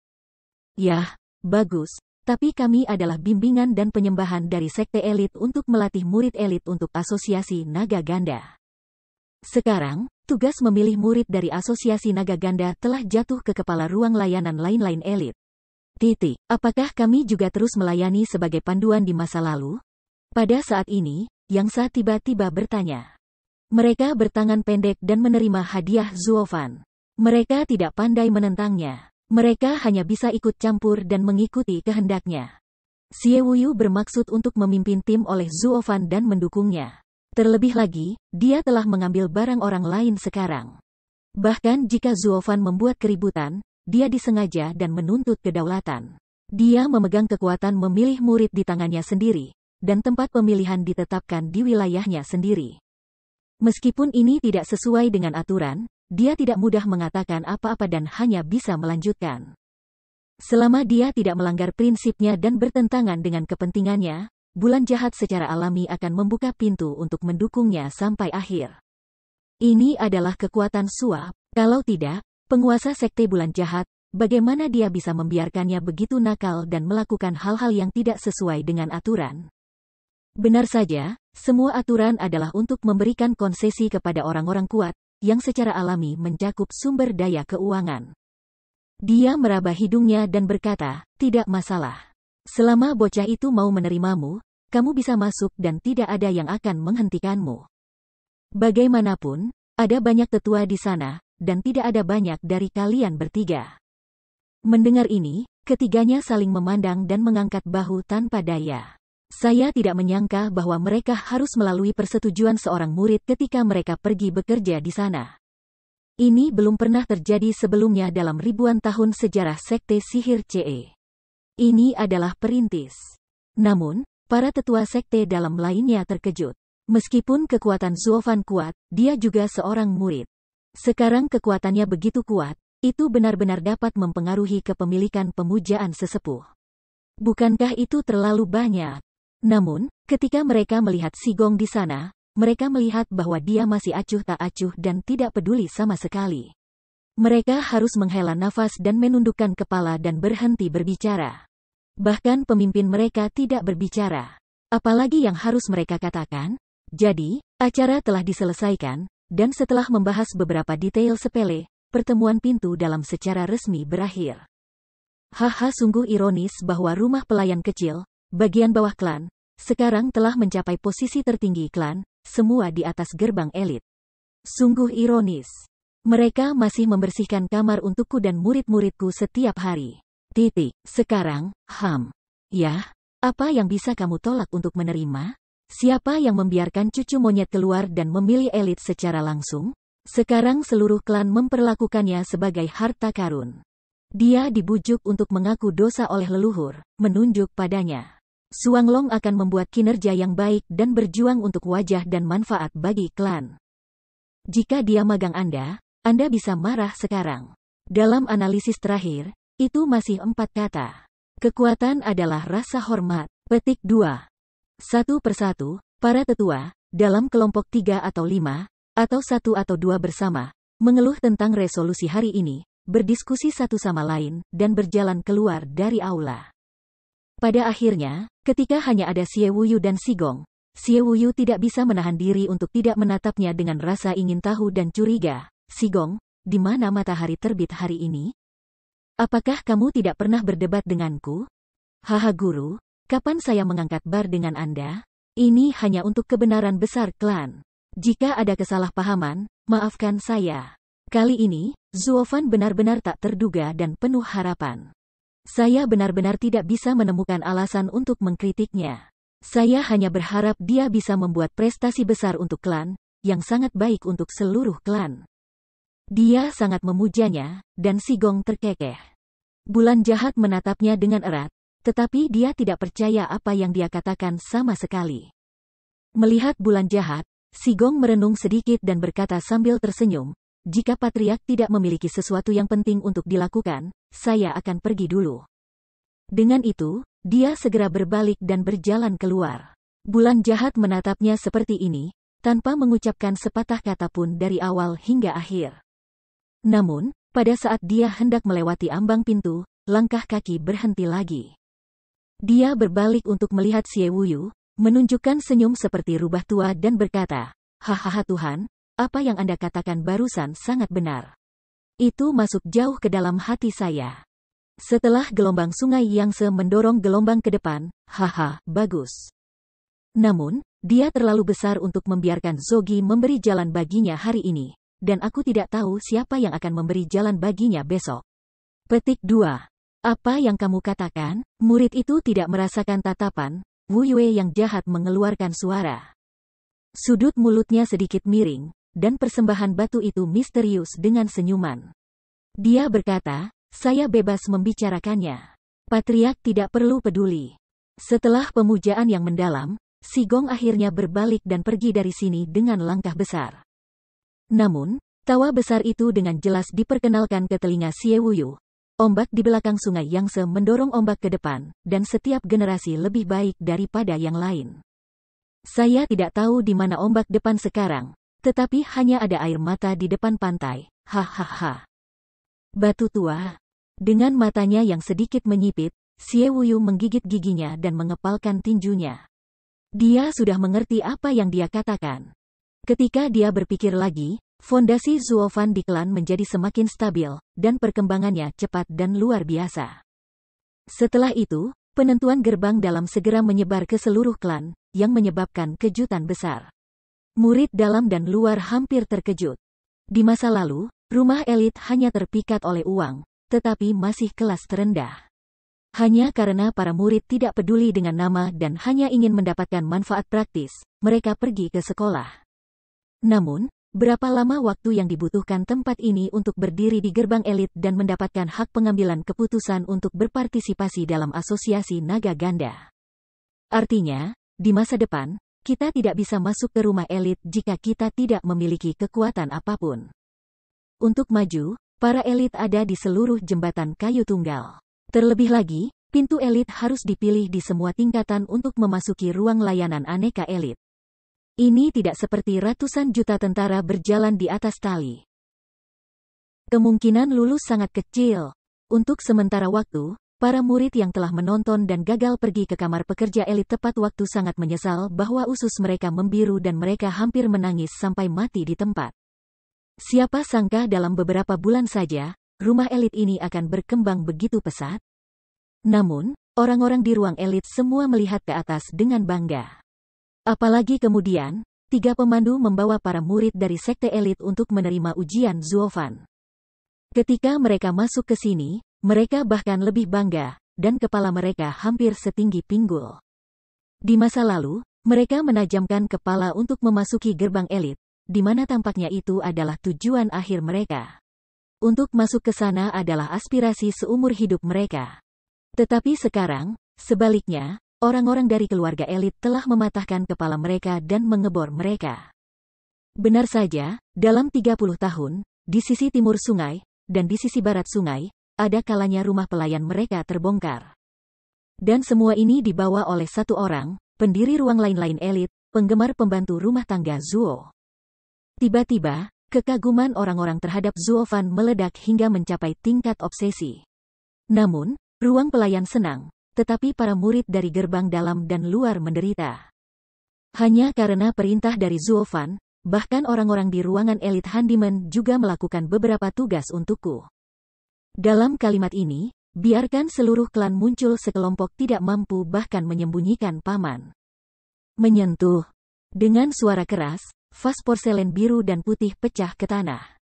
Yah, bagus, tapi kami adalah bimbingan dan penyembahan dari sekte elit untuk melatih murid elit untuk Asosiasi Naga Ganda. Sekarang, tugas memilih murid dari Asosiasi Naga Ganda telah jatuh ke kepala ruang layanan lain-lain elit. Apakah kami juga terus melayani sebagai panduan di masa lalu? Pada saat ini, Yang Sa tiba-tiba bertanya. Mereka bertangan pendek dan menerima hadiah Zuofan. Mereka tidak pandai menentangnya. Mereka hanya bisa ikut campur dan mengikuti kehendaknya. Xie Wuyu bermaksud untuk memimpin tim oleh Zuofan dan mendukungnya. Terlebih lagi, dia telah mengambil barang orang lain sekarang. Bahkan jika Zuofan membuat keributan, dia disengaja dan menuntut kedaulatan. Dia memegang kekuatan memilih murid di tangannya sendiri, dan tempat pemilihan ditetapkan di wilayahnya sendiri. Meskipun ini tidak sesuai dengan aturan, dia tidak mudah mengatakan apa-apa dan hanya bisa melanjutkan. Selama dia tidak melanggar prinsipnya dan bertentangan dengan kepentingannya, bulan jahat secara alami akan membuka pintu untuk mendukungnya sampai akhir. Ini adalah kekuatan suap. Kalau tidak, penguasa sekte bulan jahat, bagaimana dia bisa membiarkannya begitu nakal dan melakukan hal-hal yang tidak sesuai dengan aturan? Benar saja, semua aturan adalah untuk memberikan konsesi kepada orang-orang kuat, yang secara alami mencakup sumber daya keuangan. Dia meraba hidungnya dan berkata, tidak masalah. Selama bocah itu mau menerimamu, kamu bisa masuk dan tidak ada yang akan menghentikanmu. Bagaimanapun, ada banyak tetua di sana, dan tidak ada banyak dari kalian bertiga. Mendengar ini, ketiganya saling memandang dan mengangkat bahu tanpa daya. Saya tidak menyangka bahwa mereka harus melalui persetujuan seorang murid ketika mereka pergi bekerja di sana. Ini belum pernah terjadi sebelumnya dalam ribuan tahun sejarah sekte sihir CE. Ini adalah perintis. Namun, para tetua sekte dalam lainnya terkejut. Meskipun kekuatan Zuofan kuat, dia juga seorang murid. Sekarang kekuatannya begitu kuat, itu benar-benar dapat mempengaruhi kepemilikan pemujaan sesepuh. Bukankah itu terlalu banyak? Namun, ketika mereka melihat Sigong di sana, mereka melihat bahwa dia masih acuh tak acuh dan tidak peduli sama sekali. Mereka harus menghela nafas dan menundukkan kepala dan berhenti berbicara. Bahkan pemimpin mereka tidak berbicara. Apalagi yang harus mereka katakan? Jadi, acara telah diselesaikan, dan setelah membahas beberapa detail sepele, pertemuan pintu dalam secara resmi berakhir. Haha, sungguh ironis bahwa rumah pelayan kecil, bagian bawah klan, sekarang telah mencapai posisi tertinggi klan, semua di atas gerbang elit. Sungguh ironis. Mereka masih membersihkan kamar untukku dan murid-muridku setiap hari. Sekarang, ya, apa yang bisa kamu tolak untuk menerima? Siapa yang membiarkan cucu monyet keluar dan memilih elit secara langsung? Sekarang seluruh klan memperlakukannya sebagai harta karun. Dia dibujuk untuk mengaku dosa oleh leluhur, menunjuk padanya. Suanglong akan membuat kinerja yang baik dan berjuang untuk wajah dan manfaat bagi klan. Jika dia magang Anda bisa marah sekarang. Dalam analisis terakhir, itu masih 4 kata. Kekuatan adalah rasa hormat. Petik 2. Satu persatu, para tetua, dalam kelompok 3 atau 5, atau 1 atau 2 bersama, mengeluh tentang resolusi hari ini, berdiskusi satu sama lain, dan berjalan keluar dari aula. Pada akhirnya, ketika hanya ada Xie Wuyu dan Sigong, Xie Wuyu tidak bisa menahan diri untuk tidak menatapnya dengan rasa ingin tahu dan curiga. Sigong, di mana matahari terbit hari ini? Apakah kamu tidak pernah berdebat denganku? Haha guru, kapan saya mengangkat bar dengan Anda? Ini hanya untuk kebenaran besar klan. Jika ada kesalahpahaman, maafkan saya. Kali ini, Zuofan benar-benar tak terduga dan penuh harapan. Saya benar-benar tidak bisa menemukan alasan untuk mengkritiknya. Saya hanya berharap dia bisa membuat prestasi besar untuk klan, yang sangat baik untuk seluruh klan. Dia sangat memujanya, dan Sigong terkekeh. Bulan jahat menatapnya dengan erat, tetapi dia tidak percaya apa yang dia katakan sama sekali. Melihat bulan jahat, Sigong merenung sedikit dan berkata sambil tersenyum, jika Patriark tidak memiliki sesuatu yang penting untuk dilakukan, saya akan pergi dulu. Dengan itu, dia segera berbalik dan berjalan keluar. Bulan jahat menatapnya seperti ini, tanpa mengucapkan sepatah kata pun dari awal hingga akhir. Namun, pada saat dia hendak melewati ambang pintu, langkah kaki berhenti lagi. Dia berbalik untuk melihat Xie Wuyu, menunjukkan senyum seperti rubah tua dan berkata, hahaha Tuhan, apa yang Anda katakan barusan sangat benar. Itu masuk jauh ke dalam hati saya. Setelah gelombang sungai Yangtze mendorong gelombang ke depan, haha, bagus. Namun, dia terlalu besar untuk membiarkan Zogi memberi jalan baginya hari ini, dan aku tidak tahu siapa yang akan memberi jalan baginya besok. Petik 2. Apa yang kamu katakan? Murid itu tidak merasakan tatapan Wu Yue yang jahat mengeluarkan suara. Sudut mulutnya sedikit miring, dan persembahan batu itu misterius dengan senyuman. Dia berkata, saya bebas membicarakannya. Patriark tidak perlu peduli. Setelah pemujaan yang mendalam, Sigong akhirnya berbalik dan pergi dari sini dengan langkah besar. Namun, tawa besar itu dengan jelas diperkenalkan ke telinga Xie Wuyu. Ombak di belakang sungai Yangtze mendorong ombak ke depan, dan setiap generasi lebih baik daripada yang lain. Saya tidak tahu di mana ombak depan sekarang, tetapi hanya ada air mata di depan pantai, hahaha. Batu tua. Dengan matanya yang sedikit menyipit, Xie Wuyu menggigit giginya dan mengepalkan tinjunya. Dia sudah mengerti apa yang dia katakan. Ketika dia berpikir lagi, fondasi Zuofan di klan menjadi semakin stabil, dan perkembangannya cepat dan luar biasa. Setelah itu, penentuan gerbang dalam segera menyebar ke seluruh klan, yang menyebabkan kejutan besar. Murid dalam dan luar hampir terkejut. Di masa lalu, rumah elit hanya terpikat oleh uang, tetapi masih kelas terendah. Hanya karena para murid tidak peduli dengan nama dan hanya ingin mendapatkan manfaat praktis, mereka pergi ke sekolah. Namun, berapa lama waktu yang dibutuhkan tempat ini untuk berdiri di gerbang elit dan mendapatkan hak pengambilan keputusan untuk berpartisipasi dalam asosiasi naga ganda? Artinya, di masa depan, kita tidak bisa masuk ke rumah elit jika kita tidak memiliki kekuatan apapun. Untuk maju, para elit ada di seluruh jembatan kayu tunggal. Terlebih lagi, pintu elit harus dipilih di semua tingkatan untuk memasuki ruang layanan aneka elit. Ini tidak seperti ratusan juta tentara berjalan di atas tali. Kemungkinan lulus sangat kecil. Untuk sementara waktu, para murid yang telah menonton dan gagal pergi ke kamar pekerja elit tepat waktu sangat menyesal bahwa usus mereka membiru dan mereka hampir menangis sampai mati di tempat. Siapa sangka dalam beberapa bulan saja, rumah elit ini akan berkembang begitu pesat? Namun, orang-orang di ruang elit semua melihat ke atas dengan bangga. Apalagi kemudian, 3 pemandu membawa para murid dari sekte elit untuk menerima ujian Zuofan. Ketika mereka masuk ke sini, mereka bahkan lebih bangga, dan kepala mereka hampir setinggi pinggul. Di masa lalu, mereka menajamkan kepala untuk memasuki gerbang elit, di mana tampaknya itu adalah tujuan akhir mereka. Untuk masuk ke sana adalah aspirasi seumur hidup mereka. Tetapi sekarang, sebaliknya, orang-orang dari keluarga elit telah mematahkan kepala mereka dan mengebor mereka. Benar saja, dalam 30 tahun, di sisi timur sungai, dan di sisi barat sungai, ada kalanya rumah pelayan mereka terbongkar. Dan semua ini dibawa oleh satu orang, pendiri ruang lain-lain elit, penggemar pembantu rumah tangga Zuo. Tiba-tiba, kekaguman orang-orang terhadap Zuofan meledak hingga mencapai tingkat obsesi. Namun, ruang pelayan senang, tetapi para murid dari gerbang dalam dan luar menderita. Hanya karena perintah dari Zuofan, bahkan orang-orang di ruangan elit handiman juga melakukan beberapa tugas untukku. Dalam kalimat ini, biarkan seluruh klan muncul sekelompok tidak mampu bahkan menyembunyikan paman. Menyentuh. Dengan suara keras, vas porselen biru dan putih pecah ke tanah.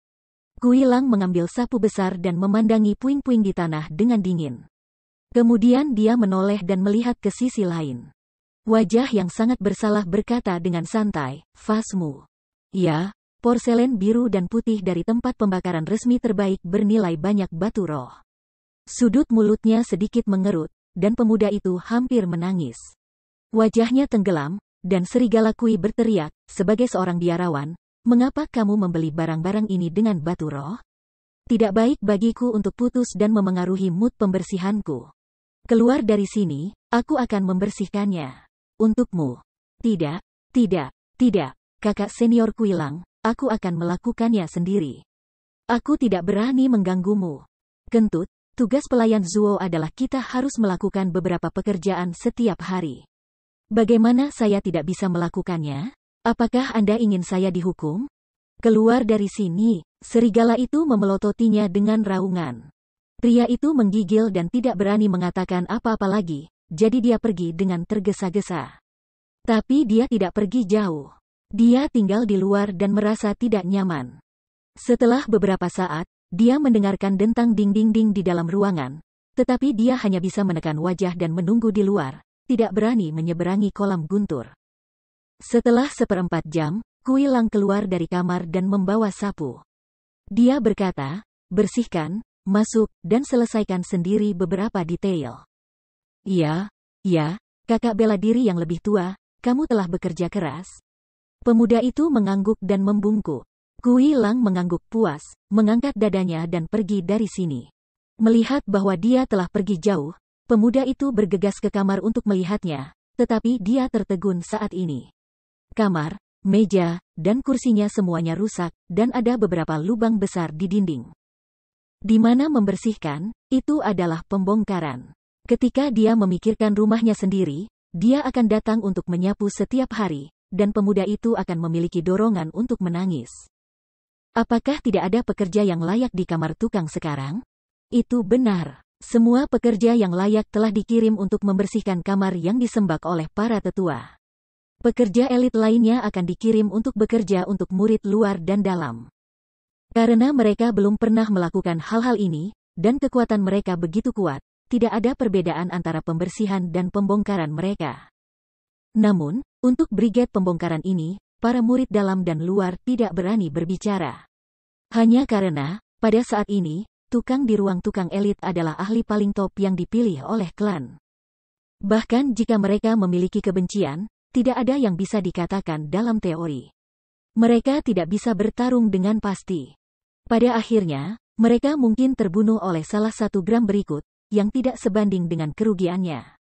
Kui Lang mengambil sapu besar dan memandangi puing-puing di tanah dengan dingin. Kemudian dia menoleh dan melihat ke sisi lain. Wajah yang sangat bersalah berkata dengan santai, "Vasmu." Ya, porselen biru dan putih dari tempat pembakaran resmi terbaik bernilai banyak batu roh. Sudut mulutnya sedikit mengerut, dan pemuda itu hampir menangis. Wajahnya tenggelam, dan serigala Kui berteriak, "Sebagai seorang biarawan, mengapa kamu membeli barang-barang ini dengan batu roh? Tidak baik bagiku untuk putus dan memengaruhi mood pembersihanku. Keluar dari sini, aku akan membersihkannya. Untukmu." "Tidak, tidak, tidak, kakak senior Kui Lang, aku akan melakukannya sendiri. Aku tidak berani mengganggumu." "Kentut, tugas pelayan Zuo adalah kita harus melakukan beberapa pekerjaan setiap hari. Bagaimana saya tidak bisa melakukannya? Apakah Anda ingin saya dihukum?" "Keluar dari sini," serigala itu memelototinya dengan raungan. Pria itu menggigil dan tidak berani mengatakan apa-apa lagi, jadi dia pergi dengan tergesa-gesa. Tapi dia tidak pergi jauh. Dia tinggal di luar dan merasa tidak nyaman. Setelah beberapa saat, dia mendengarkan dentang ding-ding-ding di dalam ruangan, tetapi dia hanya bisa menekan wajah dan menunggu di luar, tidak berani menyeberangi kolam guntur. Setelah 1/4 jam, Kui Lang keluar dari kamar dan membawa sapu. Dia berkata, "Bersihkan, masuk, dan selesaikan sendiri beberapa detail." "Ya, ya, kakak bela diri yang lebih tua, kamu telah bekerja keras." Pemuda itu mengangguk dan membungkuk. Kui Lang mengangguk puas, mengangkat dadanya dan pergi dari sini. Melihat bahwa dia telah pergi jauh, pemuda itu bergegas ke kamar untuk melihatnya, tetapi dia tertegun saat ini. Kamar, meja, dan kursinya semuanya rusak, dan ada beberapa lubang besar di dinding. Di mana membersihkan, itu adalah pembongkaran. Ketika dia memikirkan rumahnya sendiri, dia akan datang untuk menyapu setiap hari, dan pemuda itu akan memiliki dorongan untuk menangis. Apakah tidak ada pekerja yang layak di kamar tukang sekarang? Itu benar. Semua pekerja yang layak telah dikirim untuk membersihkan kamar yang disembah oleh para tetua. Pekerja elit lainnya akan dikirim untuk bekerja untuk murid luar dan dalam. Karena mereka belum pernah melakukan hal-hal ini, dan kekuatan mereka begitu kuat, tidak ada perbedaan antara pembersihan dan pembongkaran mereka. Namun, untuk brigade pembongkaran ini, para murid dalam dan luar tidak berani berbicara. Hanya karena, pada saat ini, tukang di ruang tukang elit adalah ahli paling top yang dipilih oleh klan. Bahkan jika mereka memiliki kebencian, tidak ada yang bisa dikatakan dalam teori. Mereka tidak bisa bertarung dengan pasti. Pada akhirnya, mereka mungkin terbunuh oleh salah satu gram berikut, yang tidak sebanding dengan kerugiannya.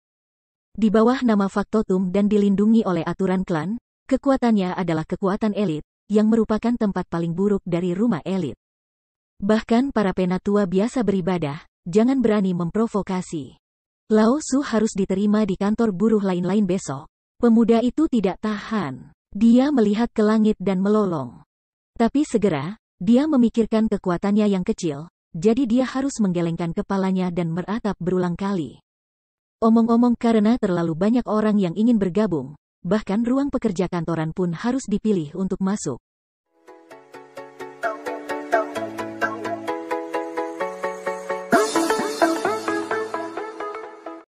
Di bawah nama faktotum dan dilindungi oleh aturan klan, kekuatannya adalah kekuatan elit, yang merupakan tempat paling buruk dari rumah elit. Bahkan para penatua biasa beribadah, jangan berani memprovokasi. Lao Su harus diterima di kantor buruh lain-lain besok. Pemuda itu tidak tahan. Dia melihat ke langit dan melolong. Tapi segera, dia memikirkan kekuatannya yang kecil, jadi dia harus menggelengkan kepalanya dan meratap berulang kali. Omong-omong karena terlalu banyak orang yang ingin bergabung, bahkan ruang pekerja kantoran pun harus dipilih untuk masuk.